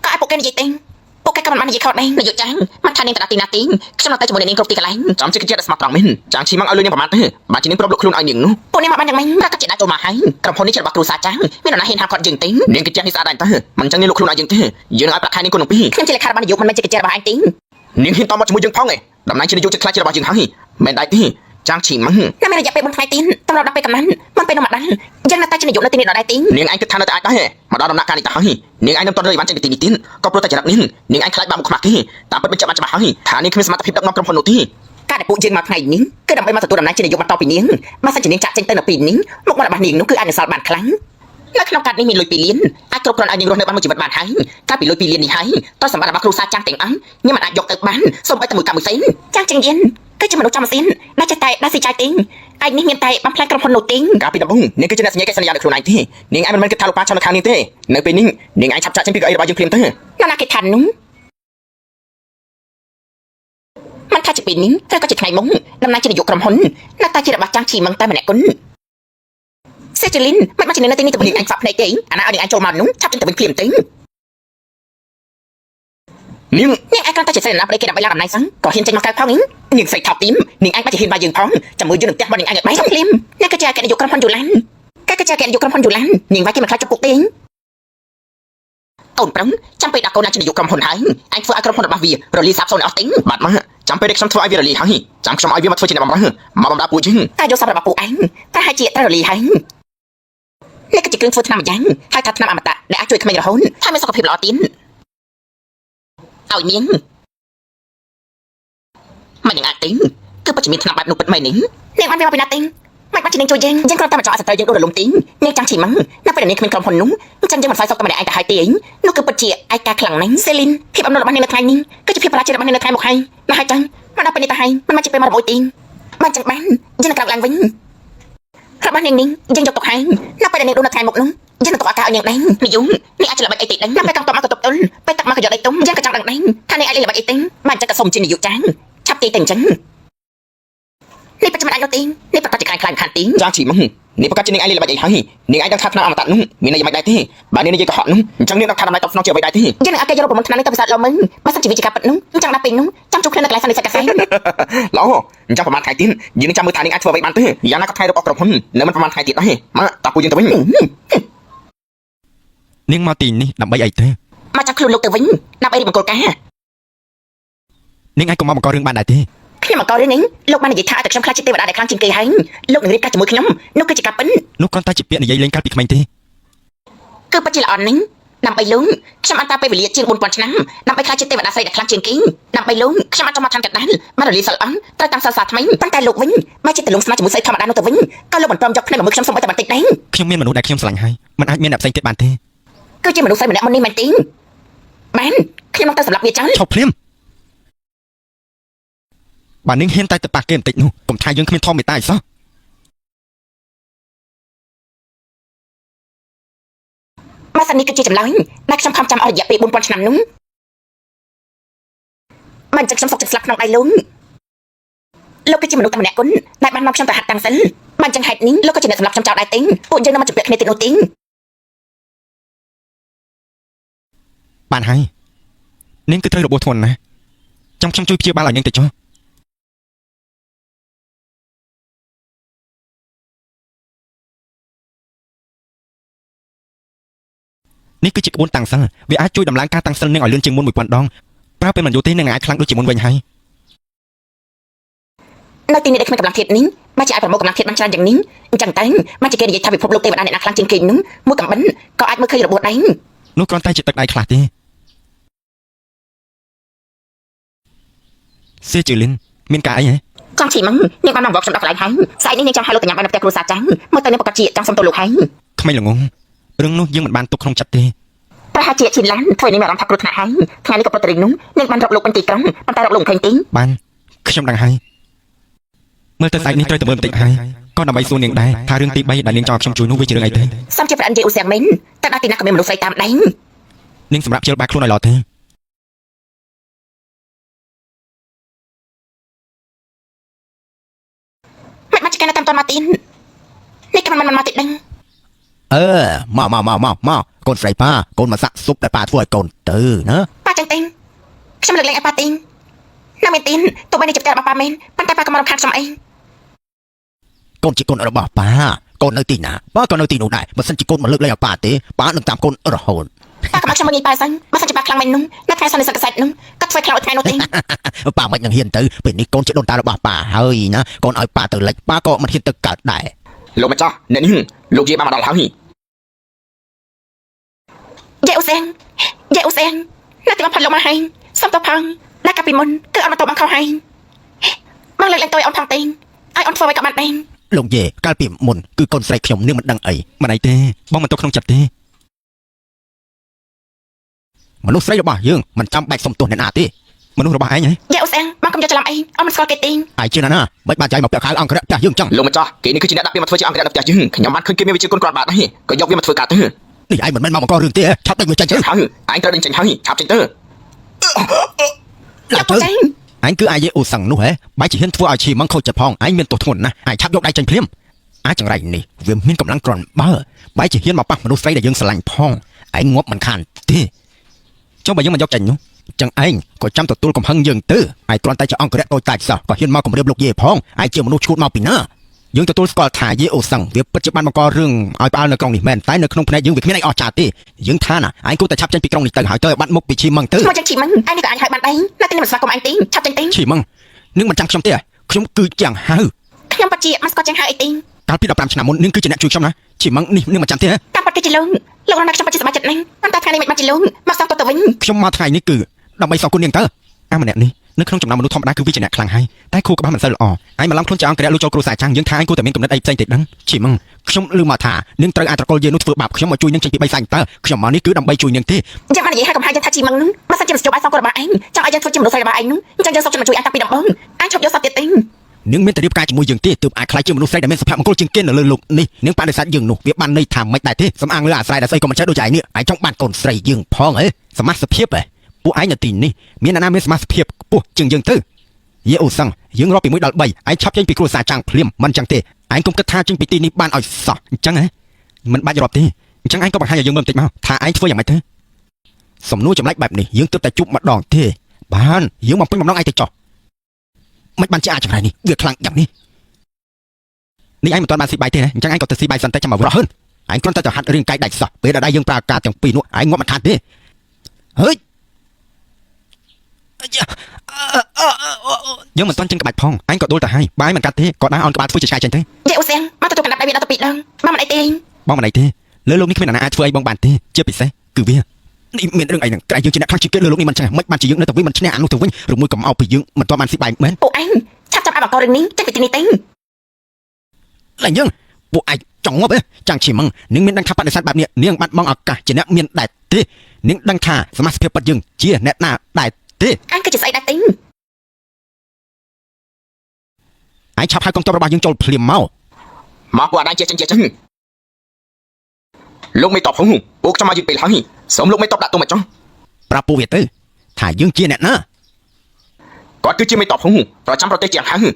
ក៏ឲ្យពួកគេនិយាយទេពួកគេក៏មិនបាននិយាយខុសដែរនាយកចាស់មកថានាងទៅដល់ទីណាទីខ្ញុំនៅតែជាមួយនាងគ្រប់ទីកន្លែង ចាំជាចិត្តស្មោះត្រង់មែនចាងឈីម៉ងឲ្យលុយនាងប្រមាណទេបាទជានាងប្របលក់ខ្លួនឲ្យនាងនោះ ពួកនាងមកបានយ៉ាងម៉េចប្រកាសជាដាក់ចូលមកហើយក្រុមហ៊ុននេះជារបស់គ្រូសាចាស់មាននរណាហ៊ានហាមគាត់យើងទេ នាងគិតចេះនេះស្អាតដែរតើមិនចឹងនាងលក់ខ្លួនឲ្យយើងទេយើងនឹងឲ្យប្រាក់ខែនាងគុណនឹងពីរ ខ្ញុំជាលេខារបស់នាយកមិនមែនជាកិច្ចការរបស់ឯងទេ នាងហ៊ានតមកជាមួយយើងផងឯងតំណែងជានាយកចិត្តខ្លាចរបស់យើងហើយមិនដែរទេចាងឈីម៉ង តែមានរយៈពេល4ថ្ងៃទៀតតម្រូវដល់ពេលកំណត់មិនពេលនោះមកដល់យ៉ាងណាតែជានាយកនៅទីនេះដល់ដែរទេ នាងឯងគិតថានៅតែអាចដែរមកដល់ដំណាក់កាលនេះទៅហើយនាងឯងនឹងតន់រើបានចេញពីទីនេះទៀតក៏ព្រោះតែចរិតនាងឯងខ្លាចបាក់មុខខ្មាស់ទេតាមពិតមិនច្បាស់ច្បាស់ហើយថានាងគ្មានសមត្ថភាពដឹកនាំក្រុមហ៊ុននោះទេ ការដែលពួកយើងមកថ្ងៃនេះគឺដើម្បីមកទទួលតំណែងជានាយកបន្តពីនាងបើសិនជានាងចាក់ចេញទៅនៅពីនេះមុខមាត់របស់នាងនោះគឺអាចនឹងសល់បានខ្លាំងនៅក្នុងកាតនេះមានលុយ2លានអាចគ្រប់គ្រាន់ឲ្យនាងរស់នៅបានមួយជីវិតបានហើយកាលពីលុយ2លាននេះហើយតើសម្បត្តិរបស់គ្រូសាចាស់ទាំងអស់ខ្ញុំមិនអាចយកទៅបានសូម្បីតែមួយកាមួយផ្សេងចាស់ជាងយានគឺជាមនុស្សចំស៊ីនដែលចេះតែដាស់ស៊ីចាយទេឯងនេះមានតែបំផ្លាញក្រុមហ៊ុននោះទេ កាលពីដំបូងនាងគឺជាអ្នកសញ្ញាកិច្ចសន្យានៅខ្លួនឯងទេនាងឯងមិនមែនគិតថាលោកប៉ាឆោតនៅខាងនាងទេនៅពេលនេះនាងឯងឆាប់ចាក់ចេញពីកៅអីរបស់យើងព្រាមទៅ នរណាគេថានោះមិនថាជាពេលនេះឬក៏ជាថ្ងៃមុនតំណែងជានាយកក្រុមហ៊ុននៅតែជារបស់ចាស់ឈីមឹងតែម្នាក់គុណសេជលីនមិនមកជានៅទីនេះទៅវិញអញស្បភ្នែកទេអាណាឲ្យនាងអញចូលមកនោះឆាប់ចេញទៅវិញព្រាមទេ នាង នាងឯងគ្រាន់តែជាសេនាបតីគេដើម្បីឡើងតំណែងសឹងក៏ហ៊ានចេញមកក្រៅផងនាងស្រីថោកទីមនាងឯងបាច់ជាហ៊ានមកយើងផងចាំមើលយើងនឹងផ្ទះរបស់នាងឯងឲ្យបាយសំភ្លាមនាងគឺជាអគ្គនាយកក្រុមហ៊ុនយូឡានគេគឺជាអគ្គនាយកក្រុមហ៊ុនយូឡាននាងវាយគេមិនខ្លាចចាប់គុកទេកូនប្រឹងចាំពេលដាក់កូនឡើងជានាយកក្រុមហ៊ុនហើយអញធ្វើឲ្យក្រុមហ៊ុនរបស់វារលាយសាបសូន្យអស់ទេ បាទមកចាំពេលខ្ញុំធ្វើឲ្យវារលាយហើយចាំខ្ញុំឲ្យវាមកធ្វើជាអ្នកបម្រើមកបម្រើពួកយើង ការយកសាប់របស់ពួកឯងប្រហែលជាត្រូវរលាយហើយនេះគឺជាគ្រឿងធ្វើថ្នាំម្យ៉ាងហើយថាថ្នាំអមតៈដែលអាចជួយក្មេងរហូតហើយមានសុខភាពល្អទៀតឲ្យនាងមិននឹងអាចទេគឺពិតជាមានថ្នាំបែបនោះពិតមែននេះនាងបានវាមកពីណាទេមិនបានជានាងជួយយើងគ្រាន់តែមកចោលអសត្រូវយើងដូចរលំទីនាងចាំឈីម៉ងនៅពេលនាងគ្មានក្រុមហ៊ុននោះអញ្ចឹងយើងមិនស្វែងសុខតែម្នាក់ឯងទៅហើយទេនោះគឺពិតជាឯកាខ្លាំងណាស់សេលីនភាពអំណត់របស់នាងនៅថ្ងៃនេះគឺជាភាពបរាជ័យរបស់នាងនៅថ្ងៃមុខហើយណាហើយចឹងមកដល់ពេលនេះទៅហើយមិនមកជាពេលមករមួយទីបានចឹងបានយើងនឹងក្រោកឡើងវិញរបស់នាងនេះយើងយកទុកហើយនៅពេលដែលនាងដួលនៅថ្ងៃមុខនោះយើងនឹងទុកអាការឲ្យនាងដែរនិយមនាងអាចល្បិចអីទេដែរនៅពេលកំតមកក៏ទុកទុលពេលទឹកមកក៏យកដៃទុំយើងក៏ចង់ដឹងដែរថានាងអាចល្បិចអីទេបានចឹងក៏សុំជានាយកចាងឆាប់ទីទៅអញ្ចឹងនេះពិតជាមិនអាចនោះទេនេះប្រកាសជាខ្លាំងខានទី ចាងឈីម៉ងនេះប្រកាសជានាងឯងលេបបាច់អីហើយនាងឯងដឹងថាថ្នាំអមតៈនោះមានន័យយ៉ាងម៉េចដែរទេបើនាងនិយាយកុហកនោះអញ្ចឹងនាងដឹងថាដំណើរតបស្នងជាអ្វីដែរទេ យើងនឹងអត់គេយកប្រមុខថ្នាំនេះទៅពិសោធន៍លោកមើលបើសិនជាវាជាការពិតនោះអញ្ចឹងដល់ពេលនោះចាំជួបគ្នានៅកន្លែងសន្និសីទកាហ្វេ ល្អអញ្ចឹងប្រហែលថ្ងៃទៀតយើងនឹងចាំមើលថានាងអាចធ្វើអ្វីបានទេយ៉ាងណាក៏ថ្ងៃរបស់ក្រុមហ៊ុននៅមិនប្រហែលថ្ងៃទៀតដែរមកតាពួកយើងទៅវិញ នាងមកទីនេះដើម្បីអីទេ មកចាំខ្លួនលោកទៅវិញដើម្បីរៀបមង្គលការ នាងអាចក៏មកបង្ករឿងបានដែរទេ ខ្ញុំមកករឿងនេះលោកបាននិយាយថាតែខ្ញុំខ្លាចជាទេវតាដែលខ្លាំងជាងគេហើយលោកនឹងរៀបការជាមួយខ្ញុំនោះគឺជាការពិត នោះគ្រាន់តែជាពាក្យនិយាយលេងកាលពីក្មេងទេ គឺពិតជាល្អណាស់ដើម្បីលោកខ្ញុំអត់តាពេលវេលាជាង4000ឆ្នាំដើម្បីខ្លាចជាទេវតាស្រីដែលខ្លាំងជាងគេដើម្បីលោកខ្ញុំអត់ចង់មកឋានកណ្ដាលបានរលាយសិលអស់ត្រូវតាមសាសនាថ្មីប៉ុន្តែលោកវិញបើជាតលងស្នេហ៍ជាមួយស្រីធម្មតានោះទៅវិញក៏លោកមិនព្រមយកភ្នែកមកមើលខ្ញុំសូម្បីតែបន្តិចដែរ ខ្ញុំមានមនុស្សដែលខ្ញុំស្រឡាញ់ហើយមិនអាចមានអ្នកផ្សេងទៀតបានទេ គឺជាមនុស្សស្រីម្នាក់មុននេះមែនទេបានខ្ញុំមកទៅសម្រាប់វាចោល ឈប់ភ្លាមបើនាងហ៊ានតែទៅប៉ះគេបន្តិចនោះកុំថាយើងគ្មានធម៌មេត្តាអីសោះ បើសិននេះគឺជាចម្លើយដែលខ្ញុំខំចាំអស់រយៈពេល4000ឆ្នាំនោះមិនចឹងខ្ញុំសុកចិត្តស្លាប់ក្នុងដៃលោកគឺជាមនុស្សតែម្នាក់គុណដែលបានមកខ្ញុំទៅហាត់តាំងសិនមិនចឹងហេតុនេះលោកក៏ជាអ្នកសម្រាប់ខ្ញុំចោលដែរទេពួកយើងនឹងមកជម្រាបគ្នាទៀតនោះទេ បានហើយនាងគឺត្រូវរបួសធ្ងន់ណាស់ចាំខ្ញុំជួយព្យាបាលឲ្យនាងទៅចុះ នេះគឺជាក្បួនតាំងសិលវាអាចជួយដំឡើងការតាំងសិលនាងឲ្យលឿនជាងមុន1000ដងប្រើពេលមិនយូរទេនាងអាចខ្លាំងដូចជាមុនវិញហើយ នៅទីនេះដែលគ្មានកម្លាំងធាតុនេះបើជាអាចប្រមូលកម្លាំងធាតុបានច្រើនយ៉ាងនេះអញ្ចឹងតែមកជាគេនិយាយថាពិភពលោកទេវតាអ្នកណាខ្លាំងជាងគេនោះមួយកំបិនក៏អាចមើលឃើញរបួសដែរ នោះគ្រាន់តែជាទឹកដៃខ្លះទេសេជឺលីនមានការអីហ៎ ចង់ឈីម៉ងនាងបានមកខ្ញុំដល់កន្លែងហើយស្អែកនេះនាងចង់ហៅលោកកញ្ញាបាននៅផ្ទះគ្រួសារចាំងមកទៅនាងប្រកាសជាចង់សុំទោសលោកហើយ ក្មេងល្ងងរឿងនោះយើងមិនបានទុកក្នុងចិត្តទេ ប្រហែលជាឈិនឡានធ្វើនេះមានអារម្មណ៍ថាគ្រោះថ្នាក់ហើយថ្ងៃនេះក៏ប្រតិរិញនោះនឹងបានរកលោកបន្ទីក្រុងប៉ុន្តែរកលោកមិនឃើញទេ បានខ្ញុំដឹងហើយមើលទៅស្អែកនេះត្រូវតែមើលបន្តិចហើយក៏ដើម្បីសួរនាងដែរថារឿងទី3ដែលនាងចង់ខ្ញុំជួយនោះវាជារឿងអីទេ សំជាប្រអិនយេអ៊ូសៀងមិញតែដល់ទីណាក៏មានមនុស្សស្រីតាមដែរ នាងសម្រាប់ជិលបាក់ខ្លួនឲ្យល្អទេ មិនមកចកតាមតម៉ាទីននេះក៏មិនមកតិចដែរ មកកូនស្រីប៉ាកូនមកសាក់ស៊ុបដែលប៉ាធ្វើឲ្យកូនទៅណា ប៉ាចឹងទេខ្ញុំលើកលែងឲ្យប៉ាទីនណាមែនទីនទោះបីជាផ្ទះរបស់ប៉ាមែនប៉ុន្តែប៉ាក៏មករំខានខ្ញុំអី កូនជាកូនរបស់ប៉ាកូននៅទីណាប៉ាក៏នៅទីនោះដែរបើសិនជាកូនមកលើកលែងឲ្យប៉ាទេប៉ានឹងតាមកូនរហូត ប៉ាក៏មកខ្ញុំមកនិយាយប៉ាសិនបើសិនជាប៉ាខ្លាំងមែននោះនៅថ្ងៃសន្និសីទកសិដ្ឋនោះក៏ធ្វើខ្លាំងឲ្យថ្ងៃនោះទេ ប៉ាមិននឹងហ៊ានទៅពេលនេះកូនជាដូនតារបស់ប៉ាហើយណាកូនឲ្យប៉ាទៅលិចប៉ាក៏មិនហ៊ានទៅកើតដែរ លោកម្ចាស់អ្នកនេះលោកយាយបានមកដល់ហើយ យេអ៊ូសៀងណាទីមកផាត់លោកមកហើយសុំតបផងដែលកាពីមុនគឺអត់មកតបមកខុសហើយមកលើកលែងទៅឲ្យអនផងទេឲ្យអនធ្វើឲ្យក៏បានដែរ លោកយាយកាលពីមុនគឺកូនស្រីខ្ញុំនឹងមិនដឹងអីមិនអីទេបងមិនទុកក្នុងចិត្តទេមនុស្សស្រីរបស់យើងមិនចាំបាច់សុំទោសអ្នកណាទេមនុស្សរបស់ឯងហ៎ យេអ៊ូសៀងមកកុំយកច្រឡំអីអនមិនស្គាល់គេទេ ឯងជឿណាស់មិនបានចៃមកពាក់ខៅអង្គរៈផ្ទះយើងចឹង លោកម្ចាស់គេនេះគឺជាអ្នកដាក់វាមកធ្វើជាអង្គរៈនៅផ្ទះយើងខ្ញុំបានឃើញគេមានវិជាគុណគាត់បាទដែរក៏យកវាមកធ្វើការទៅ នេះឯងមិនមែនមកបង្ករឿងទេឆាប់ទៅវាចាញ់ទៅ ហើយឯងត្រូវដេញចេញហើយឆាប់ចេញទៅ យកទៅចេញ អញគឺអាយេអូសឹងនោះហ៎បែរជាហ៊ានធ្វើឲ្យឈីម៉ងខូចចិត្តផងឯងមានទោសធ្ងន់ណាស់ឯងឆាប់យកដៃចេញភ្លាមអាចចង្រៃនេះវាមានកម្លាំងក្រនបើបែរជាហ៊ានមកប៉ះមនុស្សស្រីដែលយើងស្រឡាញ់ផងឯងងាប់មិនខានទេចុះបើយើងមិនយកចេញនោះចឹងឯងក៏ចាំទទួលកំហឹងយើងទៅឯងគ្រាន់តែជាអង្គរៈតូចតាចសោះក៏ហ៊ានមកគំរាមលោកយាយផងឯងជាមនុស្សឈួតមកពីណាយើងទទួលស្គាល់ថាយេអូសឹងវាពិតជាបានបង្ករឿងឲ្យផ្អើលនៅក្រុងនេះមែនតែនៅក្នុងផ្នែកយើងវាគ្មានអីអស្ចារ្យទេយើងថាណាឯងគួរតែឆាប់ចេញពីក្រុងនេះទៅហើយទៅឲ្យបាត់មុខពីឈីម៉ងទៅ មកចឹងឈីម៉ងឯងនេះក៏អាចហៅបានដែរនៅទីនេះមិនស្វាគមន៍ឯងទេឆាប់ចេញទេ ឈីម៉ងនឹងមិនចាំខ្ញុំទេខ្ញុំគឺយ៉ាងហៅ ខ្ញុំពិតជាមិនស្គាល់ចឹងហៅអីទេ កាលពី15ឆ្នាំមុននឹងគឺជាអ្នកជួយខ្ញុំណាឈីម៉ងនេះនឹងមិនចាំទេ តាមពិតគឺជាលោករំលឹកខ្ញុំពិតជាសប្បាយចិត្តណាស់ប៉ុន្តែថ្ងៃនេះមិនបានជាលោកមកសំទោសទៅវិញ ខ្ញុំមកថ្ងៃនេះគឺដើម្បីសងគុណនាងទៅអាម្នាក់នេះនៅក្នុងចំណោមមនុស្សធម្មតាគឺវាជាអ្នកខ្លាំងហើយតែខួរក្បាលមិនសូវល្អឯងមកឡំខ្លួនជាអង្គរៈលោកចូលគ្រូសាចាំងយើងថាឯងគួរតែមានគំនិតអីផ្សេងតិចដឹងឈីម៉ងខ្ញុំឮមកថានាងត្រូវអាត្រកូលយានោះធ្វើបាបខ្ញុំមកជួយនាងចេញពីបៃសាញ់តើខ្ញុំមកនេះគឺដើម្បីជួយនាងទេ ចាំបាននិយាយហើយកុំហៅយើងថាឈីម៉ងនោះបើសិនជាមិនស្ជប់ឲ្យសងគុណរបស់ឯងចង់ឲ្យយើងធ្វើជាមនុស្សស្រីរបស់ឯងនោះអញ្ចឹងយើងសុំចិត្តមកជួយឯងតាំងពីដំបូងឯងឈប់យកសត្វទៀតទេ នាងមានតែរៀបការជាមួយយើងទេទើបអាចខ្លាចជាមនុស្សស្រីដែលមានសុភមង្គលជាងគេនៅលើលោកនេះនាងបដិសេធយើងនោះវាបានន័យថាមិនដែរទេសំអាងលើអាស្រ័យដែលស្អីក៏មិនចេះដូចឯងនេះឯងចង់បានកូនស្រីយើងផងហ៎សមាសភាពហ៎ពួកឯងនៅទីនេះមានអ្នកណាមានសមាសភាពខ្ពស់ជាងយើងទៅយេអូសឹងយើងរាប់ពី1ដល់3ឯងឆាប់ចេញពីគ្រួសារចាំងភ្លាមមិនចឹងទេឯងកុំគិតថាចេញពីទីនេះបានឲ្យសោះអញ្ចឹងហ៎មិនបាច់រាប់ទេអញ្ចឹងឯងក៏បង្ហាញឲ្យយើងមើលបន្តិចមកថាឯងធ្វើយ៉ាងម៉េចទៅសំណួរចម្លែកបែបនេះយើងទើបតែជួបម្ដងទេបានយើងមកពេញបំណងឯងទៅចោះមិនបានជាអាចចម្លែកនេះវាខ្លាំងយ៉ាងនេះនេះឯងមិនទាន់បានស៊ីបាយទេអញ្ចឹងឯងក៏ទៅស៊ីបាយសិនតែចាំមករស់ហឺនឯងគ្រាន់តែទៅហាត់រាងកាយដាច់សោះពេលដែលយើងប្រើការទាំងពីរនោះឯងងាប់មិនខានទេហើយយើងមិនទាន់ចេញក្បាច់ផងឯងក៏ដួលទៅហើយបាយមិនកាត់ទេក៏ដើរអនក្បាលធ្វើជាឆ្កែចេញទៅ យេអូសៀងមកទទួលកណ្ដាប់ដៃវាដល់ទៅ2ដងមកមិនអីទេ បងមិនអីទេលើលោកនេះគ្មានអ្នកណាអាចធ្វើអីបងបានទេជាពិសេសគឺវានេះមានរឿងអីហ្នឹងក្រែងយើងជាអ្នកខ្លាំងជាងគេលើលោកនេះមិនចឹងមិនបានជាយើងនៅតែវិញមិនឈ្នះអានោះទៅវិញឬមួយក៏មកពីយើងមិនទាន់បានស៊ីបាយមែន ពួកឯងឆាប់ចាប់ឲ្យបង្ករឿងនេះចេញពីទីនេះទេ ឡើយយើងពួកឯងចង់ងាប់ទេចាំងឈីម៉ងនាងមានដឹងថាបដិសេធបែបនេះនាងបាត់បង់ឱកាសជាអ្នកមានដែរទេនាងដឹងថាសមាជិកពិតយើងជាអ្នកណាដែរទេ ឯងគឺជាស្អីដែរទេ ឯងឆាប់ហៅកងទ័ពរបស់យើងចូលភ្លាមមក មកពួកអដាញចេះចេញលោកមេតបហងពួកខ្ញុំមកយឺតពេលហើយសូមលោកមេតបដាក់ទោសមកចុះ ប្រាប់ពួកវាទៅថាយើងជាអ្នកណា គាត់គឺជាមេតបហងប្រចាំប្រទេសជាងហើយ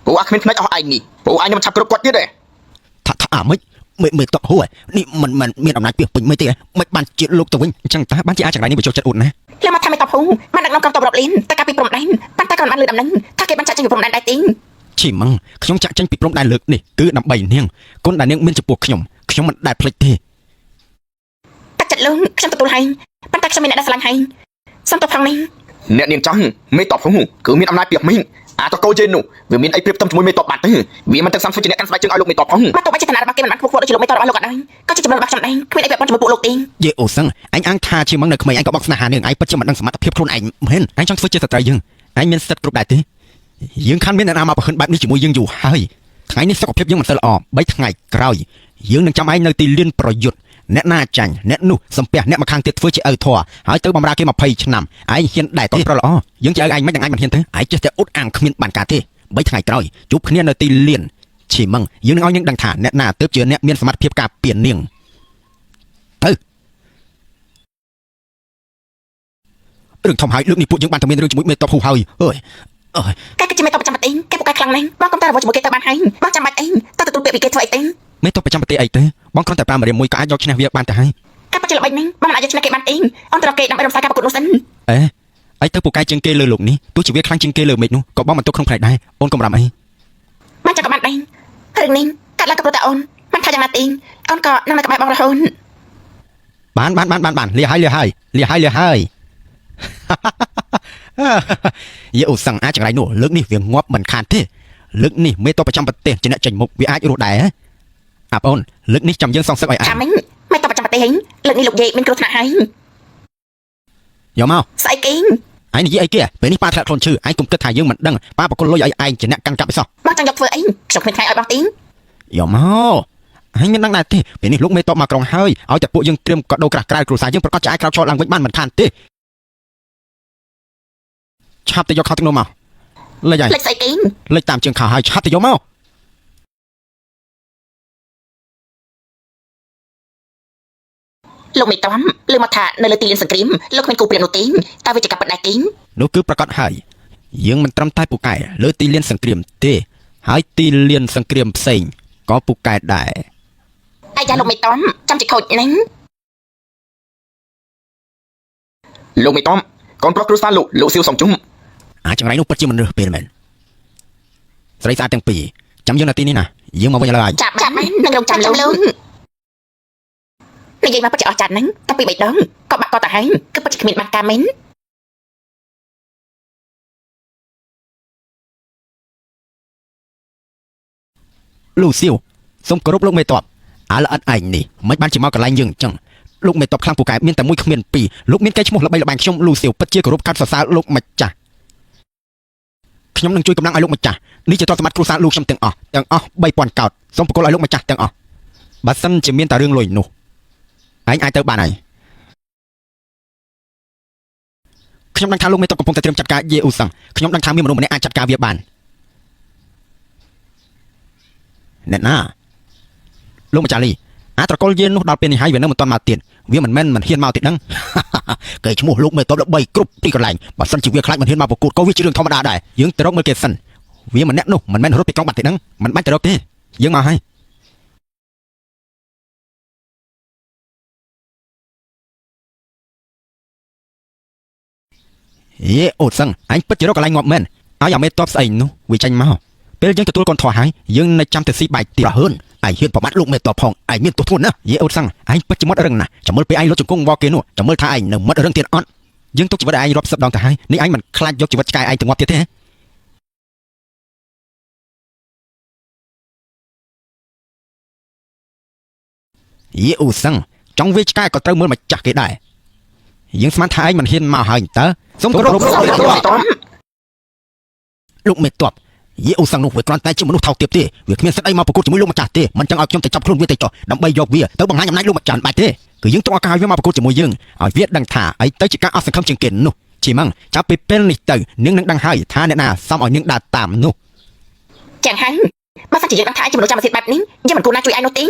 ពួកអាគ្មានផ្នែកអស់ឯងនេះពួកឯងមិនឆាប់គ្រប់គាត់ទៀតទេ ថាអាមិនមេតកហួរនេះមិនមានអំណាចពីពេញមិនទេមិនបានជាលោកទៅវិញអញ្ចឹងតើបានជាអាចចង្រៃនេះវាចូលចិត្តអ៊ុតណា លើមកថាមិនតបហូបានដឹកនាំកងទ័ពរាប់លានតែកាពីព្រំដែនប៉ុន្តែក៏មិនបានលើដំណឹងថាគេបានចាក់ចេញពីព្រំដែនដែរទេ ឈីម៉ងខ្ញុំចាក់ចេញពីព្រំដែនលើកនេះគឺដើម្បីនាងគុណដែលនាងមានចំពោះខ្ញុំមិនដែលភ្លេចទេ តែចិត្តលោកខ្ញុំទទួលហើយប៉ុន្តែខ្ញុំមានអ្នកដែលស្រឡាញ់ហើយសុំទោសផងនេះ អ្នកនាងចង់មេតបហងគឺមានអំណាចពីមីងអាតកោជេននោះវាមានអីប្រៀបផ្ទឹមជាមួយមេតបបាត់ទៅវាមិនទឹកសំជាអ្នកកាន់ស្បែកជើងឲ្យលោកមេតបហង មកទោះបីជាឋានៈរបស់គេមិនបានខ្ពស់ខ្ពស់ដូចជាលោកមេតបរបស់លោកក៏ដោយក៏ជាចំណុចរបស់ខ្ញុំដែរគ្មានអីពាក់ព័ន្ធជាមួយពួកលោកទេ យេអូសឹងអញថាឈីម៉ងនៅក្មេងអញក៏បកស្នេហានាងឯងពិតជាមិនដឹងសមត្ថភាពខ្លួនឯងមែនអញចង់ធ្វើជាស្ត្រីយើងឯងមានសិទ្ធិគ្រប់ដែរទេយើងខានមានអ្នកណាមកប្រហិនបែបនេះជាមួយយើងយូរហើយថ្ងៃនេះសុខភាពយើងមិនសូវល្អ3ថ្ងៃក្រោយយើងនឹងចាំឯងនៅទីលានប្រយុទ្ធ អ្នកណាចាញ់អ្នកនោះសំពះអ្នកមកខាងទៀតធ្វើជាឪធរហើយទៅបំរើគេ20ឆ្នាំឯងហ៊ានដែរទេប្រល្អយើងជាឪឯងមិនដឹងឯងមិនហ៊ានទេឯងចេះតែអ៊ុតអាងគ្មានបានការទេ3ថ្ងៃក្រោយជួបគ្នានៅទីលានឈីម៉ងយើងនឹងឲ្យនាងដឹងថាអ្នកណាទើបជាអ្នកមានសមត្ថភាពការពារនាងទៅរឿងធំហើយលើកនេះពួកយើងបានតែមានរឿងជាមួយមេតបហ៊ូហើយអើយ គេគឺជាមេតបប្រចាំប្រទេសគេពូកែខ្លាំងណាស់បងកុំតែរវល់ជាមួយគេទៅបានហើយបងចាំបាច់អីតើទទួលពាក្យពីគេធ្វើអីទេ មេតបប្រចាំប្រទេសអីទេបងគ្រាន់តែប្រើម្រាមមួយក៏អាចយកឈ្នះវាបានទៅហើយ ការពិតជាល្បិចហ្នឹងបងមិនអាចយកឈ្នះគេបានទេអន្តរគេដើម្បីរំសាយការប្រកួតនោះសិន អីទៅពូកែជាងគេលើលោកនេះទោះជាវាខ្លាំងជាងគេលើមេឃនោះក៏បងមិនទុកក្នុងផ្នែកដែរអូនកំរាំអី បានចាំក៏បានដែររឿងនេះកាត់ឡើងក៏ព្រោះតែអូនមិនថាយ៉ាងណាទេអូនក៏នឹងនៅក្បែរបងរហូត បានលាហើយយេអូសង្អាចចង្រៃនោះលើកនេះវាងាប់មិនខានទេលើកនេះមេតបប្រចាំប្រទេសជាអ្នកចេញមុខវាអាចរស់ដែរអាបងលើកនេះចាំយើងសងសឹកឲ្យអា ចាំមិញមេតបប្រចាំប្រទេសហីលើកនេះលោកយាយមានគ្រោះថ្នាក់ហើយ យកមក ស្អីគេ ឯងនិយាយអីគេពេលនេះប៉ាធ្លាក់ខ្លួនឈឺឯងកុំគិតថាយើងមិនដឹងប៉ាបកគលលុយឲ្យឯងជាអ្នកកាន់កាប់អីសោះ បងចង់យកធ្វើអីខ្ញុំគ្មានថ្ងៃឲ្យបងទេ យកមកឯងមានដឹងដែរទេពេលនេះលោកមេតបមកក្រុងហើយឲ្យតែពួកយើងត្រៀមកដោក្រាស់ក្រៅគ្រួសារយើងប្រកាសជាអាចក្រោកឈរឡើងវិញបានមិនខានទេឆាប់ទៅយកខោទឹកនោមមកលេចហើយ លេចស្អីគេ លេចតាមជើងខោហើយឆាប់ទៅយកមក លោកមេតំលើមកថានៅលើទីលានសង្គ្រាមលោកគ្មានគូប្រៀបនោះទេតើវាជាការពិតដែរទេ នោះគឺប្រកាសហើយយើងមិនត្រឹមតែពូកែលើទីលានសង្គ្រាមទេហើយទីលានសង្គ្រាមផ្សេងក៏ពូកែដែរ អាយ៉ាលោកមេតំចាំជាខូចហ្នឹង លោកមេតំកូនប្រុសគ្រួសារលោកសៀវសំជុំ អាចចង្រៃនោះពិតជាមនុស្សពេលមែនស្រីស្អាតទាំងពីរចាំយើងនៅទីនេះណាយើងមកវិញឥឡូវហើយ ចាប់មិននឹងរងចាំលោកនិយាយមកពិតជាអស្ចារ្យហ្នឹងតាំងពី3ដងក៏បាក់ក៏ទៅហើយគឺពិតជាគ្មានបានការមែន លូស៊ីវសូមគោរពលោកមេតបអាល្អិតឯងនេះមិនបានជាមកកន្លែងយើងអញ្ចឹងលោកមេតបខ្លាំងពូកែមានតែមួយគ្មានពីរលោកមានកេរ្តិ៍ឈ្មោះល្បីល្បាញខ្ញុំលូស៊ីវពិតជាគោរពកាត់សរសើរលោកម្ចាស់ខ្ញុំនឹងជួយកម្លាំងឲ្យលោកម្ចាស់នេះជាទ្រព្យសម្បត្តិគ្រួសារលោកខ្ញុំទាំងអស់3000កោតសូមប្រគល់ឲ្យលោកម្ចាស់ទាំងអស់បើសិនជាមានតែរឿងលុយនោះឯងអាចទៅបានហើយខ្ញុំដឹងថាលោកមេតបកំពុងតែត្រៀមចាត់ការយេអ៊ូសឹងខ្ញុំដឹងថាមានមនុស្សម្នាក់អាចចាត់ការវាបានអ្នកណាលោកម្ចាស់លីអាត្រកុលយាននោះដល់ពេលនេះហើយវានៅមិនទាន់មកទៀតវាមិនមែនមិនហ៊ានមកទៀតហ្នឹង គេឈ្មោះលោកមេតបល្បីគ្រប់ទីកន្លែងបើសិនជាវាខ្លាចមិនហ៊ានមកប្រកួតក៏វាជារឿងធម្មតាដែរយើងទៅរកមើលគេសិនវាមិនអ្នកនោះមិនមែនរត់ពីក្រុងបាត់ទេហ្នឹងមិនបាច់ទៅរកទេយើងមកហើយយេអូសឹងអញពិតជារកកន្លែងងាប់មែនឲ្យអាមេតបស្អីនោះវាចាញ់មកពេលយើងទទួលកូនធោះហើយយើងនៅចាំទៅស៊ីបាយទៀតរហឿនឯងហ៊ានប្រមាថលោកមេតបផងឯងមានទោសធ្ងន់ណាស់យេអូសឹងឯងពិតជាមាត់រឹងណាស់ចាំមើលពេលឯងលុតជង្គង់វល់គេនោះចាំមើលថាឯងនៅមាត់រឹងទៀតអត់យើងទុកជីវិតឯងរាប់សិបដងទៅហើយនេះឯងមិនខ្លាចយកជីវិតឆ្កែឯងទៅងាប់ទៀតទេយេអូសឹងចង់វាឆ្កែក៏ត្រូវមើលម្ចាស់គេដែរយើងស្មានថាឯងមិនហ៊ានមកហើយតើសូមគោរពលោកមេតបយេអូសឹងនោះវាគ្រាន់តែជាមនុស្សថោកទាបទេវាគ្មានសិទ្ធិអីមកប្រកួតជាមួយលោកម្ចាស់ទេមិនចឹងឲ្យខ្ញុំទៅចាប់ខ្លួនវាទៅចោះដើម្បីយកវាទៅបង្ហាញអំណាចលោកម្ចាស់បាច់ទេគឺយើងចង់ឲ្យកាយវាមកប្រកួតជាមួយយើងឲ្យវាដឹងថាអីទៅជាការអត់សង្ឃឹមជាងគេនោះជីម៉ងចាប់ពីពេលនេះទៅនាងនឹងដឹងហើយថាអ្នកណាសមឲ្យនាងដើរតាមនោះ ចឹងហើយបើសិនជាយើងដឹងថាជាមនុស្សចាំប្រសិទ្ធបែបនេះយើងមិនគួរណាជួយឯងនោះទេ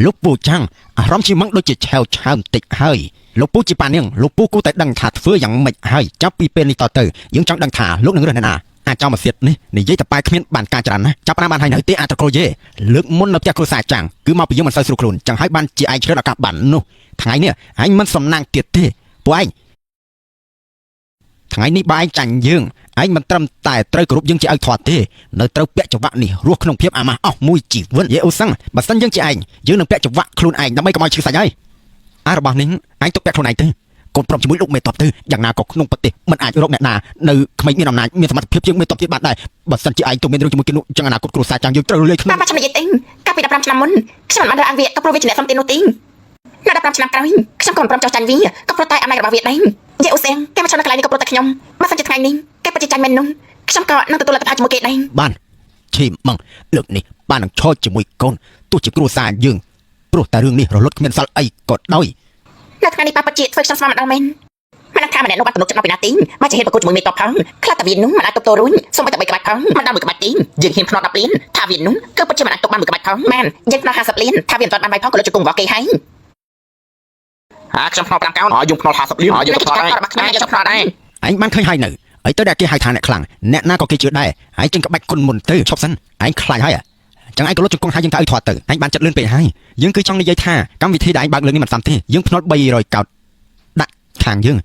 លោកពូចាំងអារម្មណ៍ជីម៉ងដូចជាឆាវឆាវបន្តិចហើយលោកពូជាប៉ានាងលោកពូគួរតែដឹងថាធ្វើយ៉ាងម៉េចហើយចាប់ពីពេលនេះតទៅយើងចង់ដឹងថាលោកនឹងរើសអ្នកណាអាចមកសៀតនេះនិយាយតែប៉ែគ្មានបានការច្រើនណាចាប់បានហើយនៅទេអាត្រកុលយេលើកមុននៅផ្ទះគ្រួសារចាំងគឺមកពីយើងមិនសូវស្រួលខ្លួនចឹងហើយបានជាឯងឆ្លៀតឱកាសបាននោះថ្ងៃនេះឯងមិនសំណាងទៀតទេពួកឯងថ្ងៃនេះបើឯងចាញ់យើងឯងមិនត្រឹមតែត្រូវគោរពយើងជាឪធាត់ទេនៅត្រូវពាក់ចង្វាក់នេះរស់ក្នុងភាពអាម៉ាស់អស់មួយជីវិតយេអូសឹងបើសិនយើងជាឯងយើងនឹងពាក់ចង្វាក់ខ្លួនឯងដើម្បីកុំឲ្យឈឺសាច់ហើយអារបស់នេះឯងទុកពាក់ខ្លួនឯងទៅកូនប្រុសជាមួយលោកមេតបទៅយ៉ាងណាក៏ក្នុងប្រទេសមិនអាចរកអ្នកណានៅក្មេងមានអំណាចមានសមត្ថភាពជាងមេតបទៀតបានដែរបើសិនជាឯងទៅមានរឿងជាមួយគេនោះចឹងអនាគតគ្រួសារចាំងយើងត្រូវលុយខ្លួន ខ្ញុំនិយាយទេកាលពី15ឆ្នាំមុនខ្ញុំមិនបានរើអាងវាក៏ព្រោះវាជាអ្នកសំទាននោះទេនៅ15ឆ្នាំក្រោយខ្ញុំក៏មិនព្រមចោះចាញ់វាក៏ព្រោះតែអំណាចរបស់វាដែរយេអូសៀងគេមកចូលនៅកន្លែងនេះក៏ព្រោះតែខ្ញុំបើសិនជាថ្ងៃនេះគេពិតជាចាញ់មែននោះខ្ញុំក៏នឹងទទួលលទ្ធផលជាមួយគេដែរ បានឈីម៉ងលើកនេះបាននឹងឈរជាមួយកូនទោះជាគ្រួសារយើង ព្រោះតែរឿងនេះរលត់គ្មានសល់អីក៏ដោយ នៅថ្ងៃនេះប៉ាពិតជាធ្វើខ្ញុំស្មានម្ដងមែនមិនថាម្នាក់នោះបានទំនុកចិត្តមកពីណាទីបើជាហ៊ានប្រកួតជាមួយមេតបផងខ្លះតែវានោះមិនអាចទប់ទល់រួញសូម្បីតែ3ក្បាច់ផងមិនដល់1ក្បាច់ទីយើងហ៊ានភ្នាល់10លានថាវានោះគឺពិតជាមិនអាចទប់បាន1ក្បាច់ផងមែនយើងភ្នាល់50លានថាវាមិនទាន់បានបាយផងក៏លើជង្គង់វ៉ាគេហើយ ខ្ញុំភ្នាល់5កោណយើងភ្នាល់50លានយើងភ្នាល់ដែរយើងភ្នាល់ដែរ ឯងបានឃើញហើយនៅអីទៅដែលគេហៅថាអ្នកខ្លាំងអ្នកណាក៏គេជឿដែរឯងចេញក្បាច់គុណមុនទៅឈប់សិនឯងខ្លាចហើយចឹងឯងក៏លុតជង្គង់ហើយយើងទៅឲ្យធាត់ទៅឯងបានចិត្តលឿនពេកហើយយើងគឺចង់និយាយថាកម្មវិធីដែលឯងបើកលើកនេះមិនសមទេយើងភ្នាល់300កោតដាក់ខាងយើង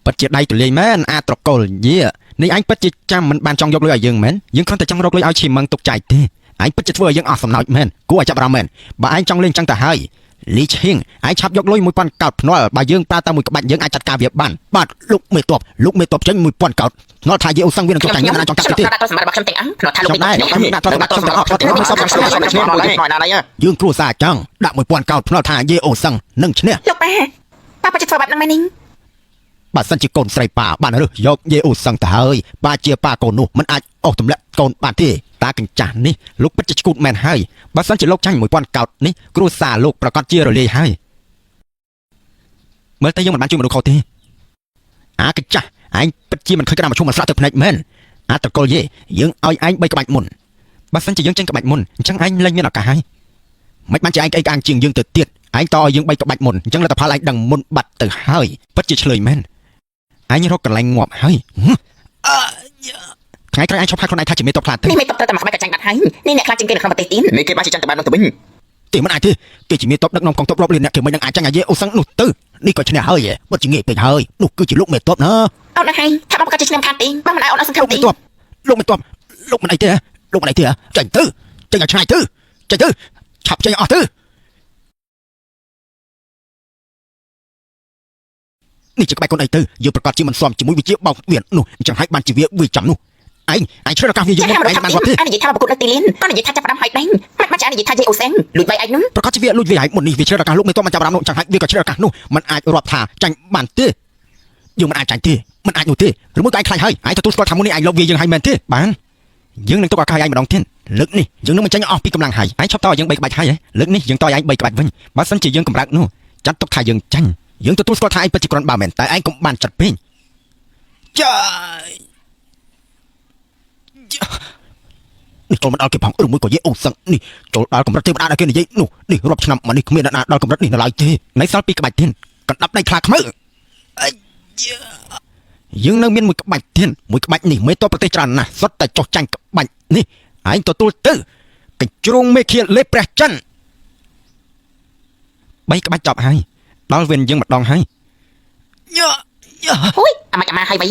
ពិតជាដៃទលាយមែនអាត្រកុលយេនេះឯងពិតជាចាំមិនបានចង់យកលុយឲ្យយើងមែនយើងគ្រាន់តែចង់រកលុយឲ្យឈីម៉ឹងទុកចែកទេឯងពិតជាធ្វើឲ្យយើងអស់សំណោចមែនគួរឲ្យចាប់អារម្មណ៍មែនបើឯងចង់លេងចឹងទៅហើយលីឈៀងឯងឆាប់យកលុយ1000កោតភ្នាល់បើយើងប្រើតែមួយក្បាច់យើងអាចចាត់ការវាបានបាទលោកមេតបចេញ1000កោតភ្នាល់ថាយេអូសឹងវានឹងចុះចាញ់ណាចង់កាត់ទេ ខ្ញុំសម្រាប់ខ្ញុំទាំងអស់ភ្នាល់ថាលោកមេតប យើងគ្រួសារចង់ដាក់1000កោតភ្នាល់ថាយេអូសឹងនឹងឈ្នះ លោកប៉ាពិតជាធ្វើបែបហ្នឹងមែននេះ បើសិនជាកូនស្រីប៉ាបានរើសយកយេអូសឹងទៅហើយប៉ាជាប៉ាកូននោះមិនអាចអស់ទម្លាក់កូនបានទេតាកញ្ចាស់នេះលោកពិតជាឈ្គូតមែនហើយបើសិនជាលោកចាញ់1000កោតនេះគ្រួសារលោកប្រកាសជារលាយហើយមើលទៅយើងមិនបានជួយមនុស្សខុសទេអាកញ្ចាស់ឯងពិតជាមិនឃើញក្តារមឈុំមិនស្លាប់ទៅភ្នែកមែនអាតកុលយេយើងឲ្យឯង3ក្បាច់មុនបើសិនជាយើងចេញក្បាច់មុនអញ្ចឹងឯងលែងមានឱកាសហើយមិនបានជាឯងក្អេកក្អាងជាងយើងទៅទៀតឯងតឲ្យយើង3ក្បាច់មុនអញ្ចឹងលទ្ធផលឯងដឹងមុនបាត់ទៅហើយពិតជាឆ្លើយមែនអញរកកន្លែងងាប់ហើយថ្ងៃក្រោយអញឈប់ហៅខ្លួនឯងថាជាមេតបខ្លាទៅ នេះមេតបទៅតែមួយក្បាច់ក៏ចាញ់បាត់ហើយនេះអ្នកខ្លាចជាងគេនៅក្នុងប្រទេសទៀត នេះគេបានជាចាញ់តែបែបនោះទៅវិញ ទេមិនអាចទេគេជាមេតបដឹកនាំកងទ័ពរាប់លានអ្នកគេមិននឹងអាចចាញ់អាយេអូសឹងនោះទៅនេះក៏ឈ្នះហើយពិតជាងាយពេកហើយនោះគឺជាលោកមេតបណា អត់ណាស់ហើយថាមកក៏ជាឆ្នាំខាតទីបើមិនឲ្យអត់សង្ឃឹម លោក ទី មេតបលោកមិនអីទេលោកមិនអីទេចាញ់ទៅចាញ់ឲ្យឆ្ងាយទៅចាញ់ទៅឆាប់ចាញ់អស់ទៅនេះជាក្បាច់កូនអីទៅយើងប្រកាសជាមិនសមជាមួយវិជាបោកវានោះអញ្ចឹងហើយបានជាវាចាំនោះឯងឆ្លើយឱកាសវាយើងមកឯងបានគាត់ទេ អានិយាយថាប្រកួតនៅទីលានក៏និយាយថាចាប់ផ្ដើមហើយដែរមិនបាច់អានិយាយថាយេអូសែងលួចបាយឯងនោះ ប្រកាសជាវាលួចវាហើយមុននេះវាឆ្លើយឱកាសលោកមេតបមិនចាប់អារម្មណ៍នោះអញ្ចឹងហើយវាក៏ឆ្លើយឱកាសនោះมันអាចរាប់ថាចាញ់បានទេយើងមិនអាចចាញ់ទេមិនអាចនោះទេឬមួយក៏ឯងខ្លាចហើយឯងទទួលស្គាល់ថាមុននេះឯងលុបវាយើងហើយមែនទេបានយើងនឹងទុកឱកាសឲ្យឯងម្ដងទៀតលើកនេះយើងនឹងមិនចាញ់អស់ពីកម្លាំងហើយឯងឈប់តឲ្យយើង3ក្បាច់ហើយលើកនេះយើងតឲ្យឯង3ក្បាច់វិញបើសិនជាយើងកម្រើកនោះចាត់ទុកថាយើងចាញ់យើងទទួលស្គាល់ថាឯងពិតជាគ្រាន់បើមែនតែឯងកុំបានចាត់ពេកចានេះចូលមកដល់គេផងឬមួយក៏យេអូសឹងនេះចូលដល់កម្រិតទេវតាដែលគេនិយាយនោះនេះរាប់ឆ្នាំមកនេះគ្មានអ្នកណាដល់កម្រិតនេះនៅឡើយទេនៅសល់ពីក្បាច់ទៀតកណ្ដាប់ដៃខ្លាខ្មើយើងនៅមានមួយក្បាច់ទៀតមួយក្បាច់នេះមេតបប្រទេសច្រើនណាស់សុទ្ធតែចុះចាញ់ក្បាច់នេះឯងទទួលទៅកញ្ជ្រោងមេឃាលេព្រះច័ន្ទ3ក្បាច់ចប់ហើយដល់វិញយើងម្ដងហើយហួយអាម៉ាហើយវិញ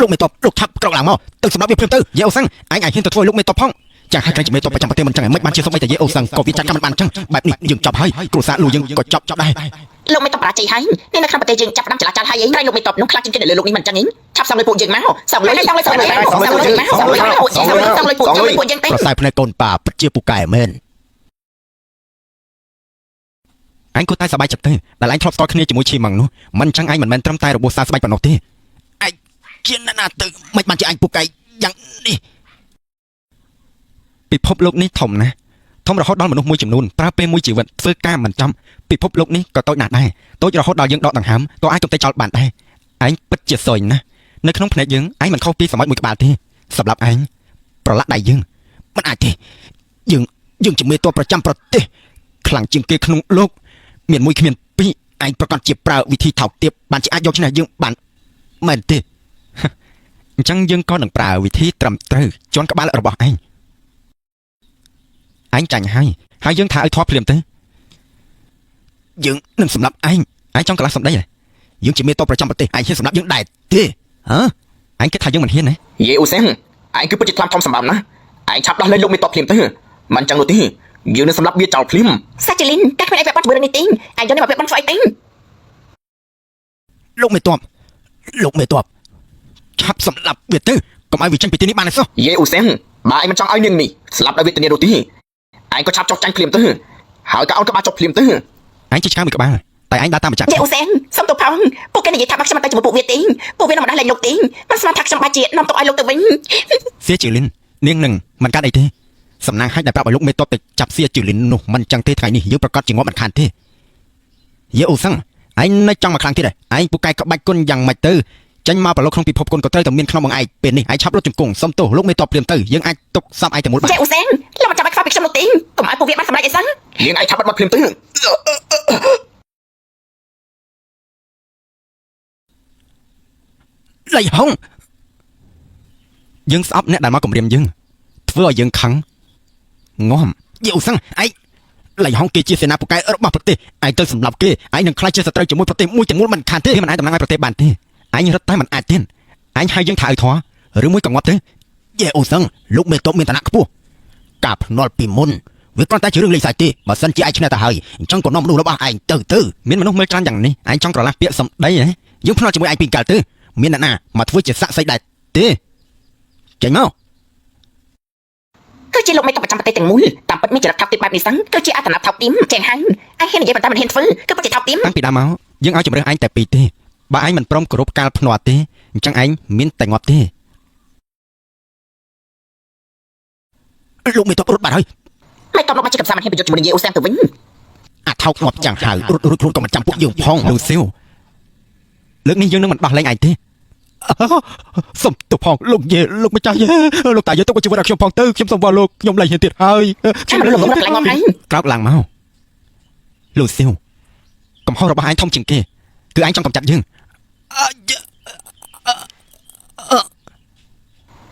លោកមេតបលោកឆាប់ក្រោកឡើងមកទៅសម្រាប់វាព្រមទៅយេអូសឹងឯងហ៊ានទៅធ្វើលោកមេតបផងចាស់ហើយក្រែងជាមេតបប្រចាំប្រទេសមិនចឹងមិនបានជាសុំតែយេអូសឹងក៏វាចាត់កម្មមិនបានចឹងបែបនេះយើងចាប់ហើយគ្រួសារលោកយើងក៏ចាប់ដែរ លោកមេតបបរាជ័យហើយនេះនៅក្នុងប្រទេសយើងចាប់ផ្ដើមចលាចលហើយឯងលោកមេតបនោះខ្លាចជាងគេនៅលើលោកនេះមិនចឹងឯងឆាប់សំលុយពួកយើងមកសំលុយពួកយើងទៅ ប្រសើរភ្នែកកូនប៉ាពិតជាពូកែមែនអញគួរតែសប្បាយចិត្តទេដែលអញធ្លាប់ស្គាល់គ្នាជាមួយឈីម៉ងនោះមិនចឹងឯងមិនមែនត្រឹមតែរបួសសាស្បែកប៉ុណ្ណោះទេឯងជាអ្នកណាទៅមិនបានជាអញពូកែយ៉ាងនេះពិភពលោកនេះធំណាស់ធំរហូតដល់មនុស្សមួយចំនួនប្រើពេលមួយជីវិតធ្វើការមិនចំពិភពលោកនេះក៏តូចណាស់ដែរតូចរហូតដល់យើងដកដង្ហើមក៏អាចកំទេចចោលបានដែរឯងពិតជាសួយណាស់នៅក្នុងភ្នែកយើងឯងមិនខុសពីសមុទ្រមួយក្បាលទេសម្រាប់ឯងប្រឡាក់ដៃយើងមិនអាចទេយើងជាមេតបប្រចាំប្រទេសខ្លាំងជាងគេក្នុងលោកមានមួយគ្មានពីរឯងប្រកាសជាប្រើវិធីថោកទាបបានជាអាចយកឈ្នះយើងបានមែនទេអញ្ចឹងយើងក៏នឹងប្រើវិធីត្រឹមត្រូវជន់ក្បាលរបស់ឯងចាញ់ហើយយើងថាឲ្យធាត់ភ្លាមទៅយើងនឹងសម្លាប់ឯងចង់កន្លះសម្ដីហ៎យើងជាមេតបប្រចាំប្រទេសឯងហ៊ានសម្លាប់យើងដែរទេហ៎ឯងគិតថាយើងមិនហ៊ានទេយេអូសែងឯងគឺពិតជាខ្លាំងធំសម្បំណាឯងឆាប់ដោះលែងលោកមេតបភ្លាមទៅមិនចឹងនោះទេយើងនឹងសម្លាប់វាចោលភ្លាម សាជីលីនតែគ្មានអីបែបបាត់រឿងនេះទេឯងយកនេះមកបែបបាត់ស្អីទេ លោកមេតបឆាប់សម្លាប់វាទៅកុំឲ្យវាចេញពីទីនេះបានទេសោះ យេអូសែងបើឯងមិនចង់ឲ្យនាងនេះស្លាប់ដោយវេទនានោះទេឯងក៏ឆាប់ចុះចាញ់ភ្លាមទៅហើយក៏អោនក្បាលចុះភ្លាមទៅឯងជាឆ្កែមួយក្បាលតែឯងដើរតាមម្ចាស់ យេអូសែងសុំទោសផងពួកគេនិយាយថាបាក់ខ្ញុំទៅជាមួយពួកវាទេពួកវានឹងមិនដាស់លែងលោកទេមិនស្មានថាខ្ញុំបាច់ជានាំទុកឲ្យលោកទៅវិញ សៀជីលីននាងនឹងមិនកាត់អីទេ សំណាងឲ្យតែប្រាប់ឲ្យលោកមេតបទៅចាប់សៀជឿលីននោះមិនចឹងទេថ្ងៃនេះយើងប្រកាសជាងាប់មិនខានទេយេអូសឹងឯងនៅចង់មកខ្លាំងទៀតឯងពូកែក្បាច់គុណយ៉ាងម៉េចទៅចេញមកប្រឡូកក្នុងពិភពគុណក៏ត្រូវតែមានក្នុងបងឯងពេលនេះឯងឆាប់រត់ជង្គង់សុំទោសលោកមេតបព្រាមទៅយើងអាចទុកសាប់ឯងតែមួយបាន ចេះអូសែងលោកមិនចាំបាច់ខ្វល់ពីខ្ញុំនោះទេកុំឲ្យពួកវាបានសម្រេចអីសោះ នាងឯងឆាប់បាត់ភ្លាមទៅ លៃហុងយើងស្អប់អ្នកដែលមកគំរាមយើងធ្វើឲ្យយើងខឹងងំយេអូសឹងឯងលៃហុងគេជាសេនាពូកែរបស់ប្រទេសឯងទៅសម្លាប់គេឯងនឹងខ្លាចជាសត្រូវជាមួយប្រទេសមួយទាំងមូលមិនខានទេមិនអាចតំណាងឲ្យប្រទេសបានទេឯងរត់តែមិនអាចទេឯងហៅយើងថាឲ្យធေါ်ឬមួយក៏ងាប់ទៅយេអូសឹងលោកមេតបមានឋានៈខ្ពស់ការភ្នាល់ពីមុនវាគ្រាន់តែជារឿងលេងសើចទេបើសិនជាឯងឈ្នះទៅហើយអញ្ចឹងក៏នាំមនុស្សរបស់ឯងទៅមានមនុស្សមើលច្រើនយ៉ាងនេះឯងចង់ប្រឡាស់ពាក្យសម្ដីហ៎យើងភ្នាល់ជាមួយឯងពីកាលទៅមានអ្នកណាមកធ្វើជាសាក់សៃដែរទេចេញមក គឺជាលោកមេតបប្រចាំប្រទេសទាំងមូលតាមពិតមានចរិតថោកទាបបែបនេះសឹងគឺជាអត្តនថោកទាបចេងហើយឯងហ៊ាននិយាយប៉ុន្តែមិនហ៊ានធ្វើគឺពិតជាថោកទាប តាំងពីដើមមកយើងឲ្យជំរឿនឯងតែពីរទេបើឯងមិនព្រមគោរពកាលភ្នាល់ទេអញ្ចឹងឯងមានតែងាប់ទេលោកមេតបរត់បាត់ហើយ មិនតបលោកមកជាកំសាមិនហ៊ានបញ្យុទ្ធជាមួយនឹងយាយអូសែងទៅវិញ អាថោកងាប់ចាំងហើយរត់រួចខ្លួនក៏មិនចាំពួកយើងផងលូស៊ីវលើកនេះយើងនឹងមិនដោះលែងឯងទេសុំទោសផងលោកយាយលោកម្ចាស់យាយលោកតាយាយទុកជីវិតឲ្យខ្ញុំផងទៅខ្ញុំសូមវល់លោកខ្ញុំលែងហ៊ានទៀតហើយ ខ្ញុំមិនលោកខ្លាំងងាប់ហើយ ក្រោកឡើងមកលូស៊ីវកំហុសរបស់ឯងធំជាងគេគឺឯងចង់កំចាត់យើង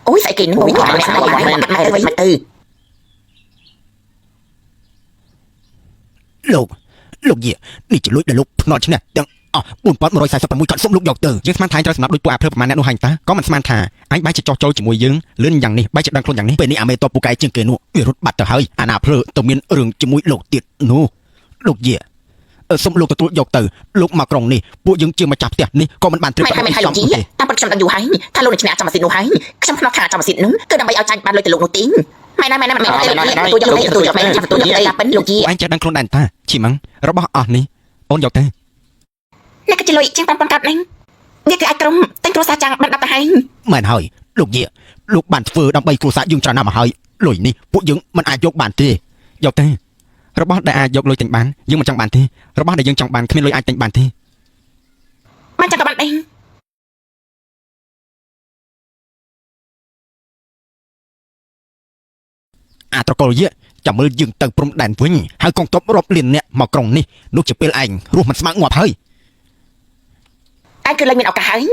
អូយស្អីគេនឹងវិញខ្លាំងស្អីហើយមកទៅ លោកយាយនេះជាលួចដែលលោកភ្នាល់ឈ្នះទាំងអស់4146គាត់សុំលោកយកទៅយើងស្មានថាឯងត្រូវសម្រាប់ដូចពួកអាភ្លើប្រមាណអ្នកនោះហាញតាក៏មិនស្មានថាឯងបែរជាចោះចូលជាមួយយើងលឿនយ៉ាងនេះបែរជាដឹងខ្លួនយ៉ាងនេះពេលនេះអាមេតបពូកែជាងគេនោះវារត់បាត់ទៅហើយអាណាភ្លើទៅមានរឿងជាមួយលោកទៀតនោះលោកយាយសុំលោកទទួលយកទៅលោកមកក្រុងនេះពួកយើងជាម្ចាស់ផ្ទះនេះក៏មិនបានត្រៀម មិនហើយលោកជីតាមពិតខ្ញុំដឹងយូរហើយថាលោកនឹងឈ្នះចាំម៉ាស៊ីននោះហើយខ្ញុំខ្នោះថាចាំម៉ាស៊ីននោះគឺដើម្បីឲ្យចាញ់បានលុយទៅលោកនោះទីម៉ែណាទទួលយកទៅតាមពិតលោកជី ឯងចេះដឹងខ្លួនដែរតាឈីម៉ងរបស់អស់នេះអូនយកទៅ នេះគឺជាលុយជាង5,000កាត់នេះវាគឺអាចក្រុមតែងគ្រួសារចាំងបាន10ទៅហើយ មែនហើយលោកយាយលោកបានធ្វើដើម្បីគ្រួសារយើងច្រើនណាស់មកហើយលុយនេះពួកយើងមិនអាចយកបានទេយកទៅរបស់ដែលអាចយកលុយទិញបានយើងមិនចង់បានទេរបស់ដែលយើងចង់បានគ្មានលុយអាចទិញបានទេ បានចាំក៏បានដែរ អាត្រកូលយាយចាំមើលយើងទៅព្រំដែនវិញហើយកងទ័ពរាប់លានអ្នកមកក្រុងនេះនោះជាពេលឯងរស់មិនស្មើងាប់ហើយ ឯងគឺលែងមានឱកាសហើយ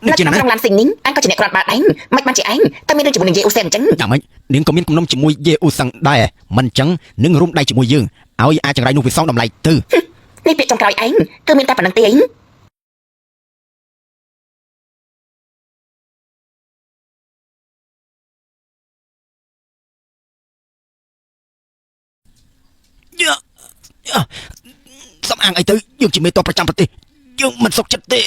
នៅក្នុងក្រុងឡានស៊ីងនេះឯងក៏ជាអ្នកក្រាន់បាតដែរមិនបានជាឯងតែមានរឿងជាមួយនឹងយាយអូសែនអញ្ចឹង យ៉ាងម៉េចនាងក៏មានគំនុំជាមួយយេអ៊ូសឹងដែរមិនអញ្ចឹងនឹងរួមដៃជាមួយយើងឲ្យអាចចង្រៃនោះវាសងតម្លៃទៅ នេះពាក្យចុងក្រោយឯងគឺមានតែប៉ុណ្្នឹងទេឯង សំអាងអីទៅយើងជាមេតបប្រចាំប្រទេសយើងមិនសុខចិត្តទេ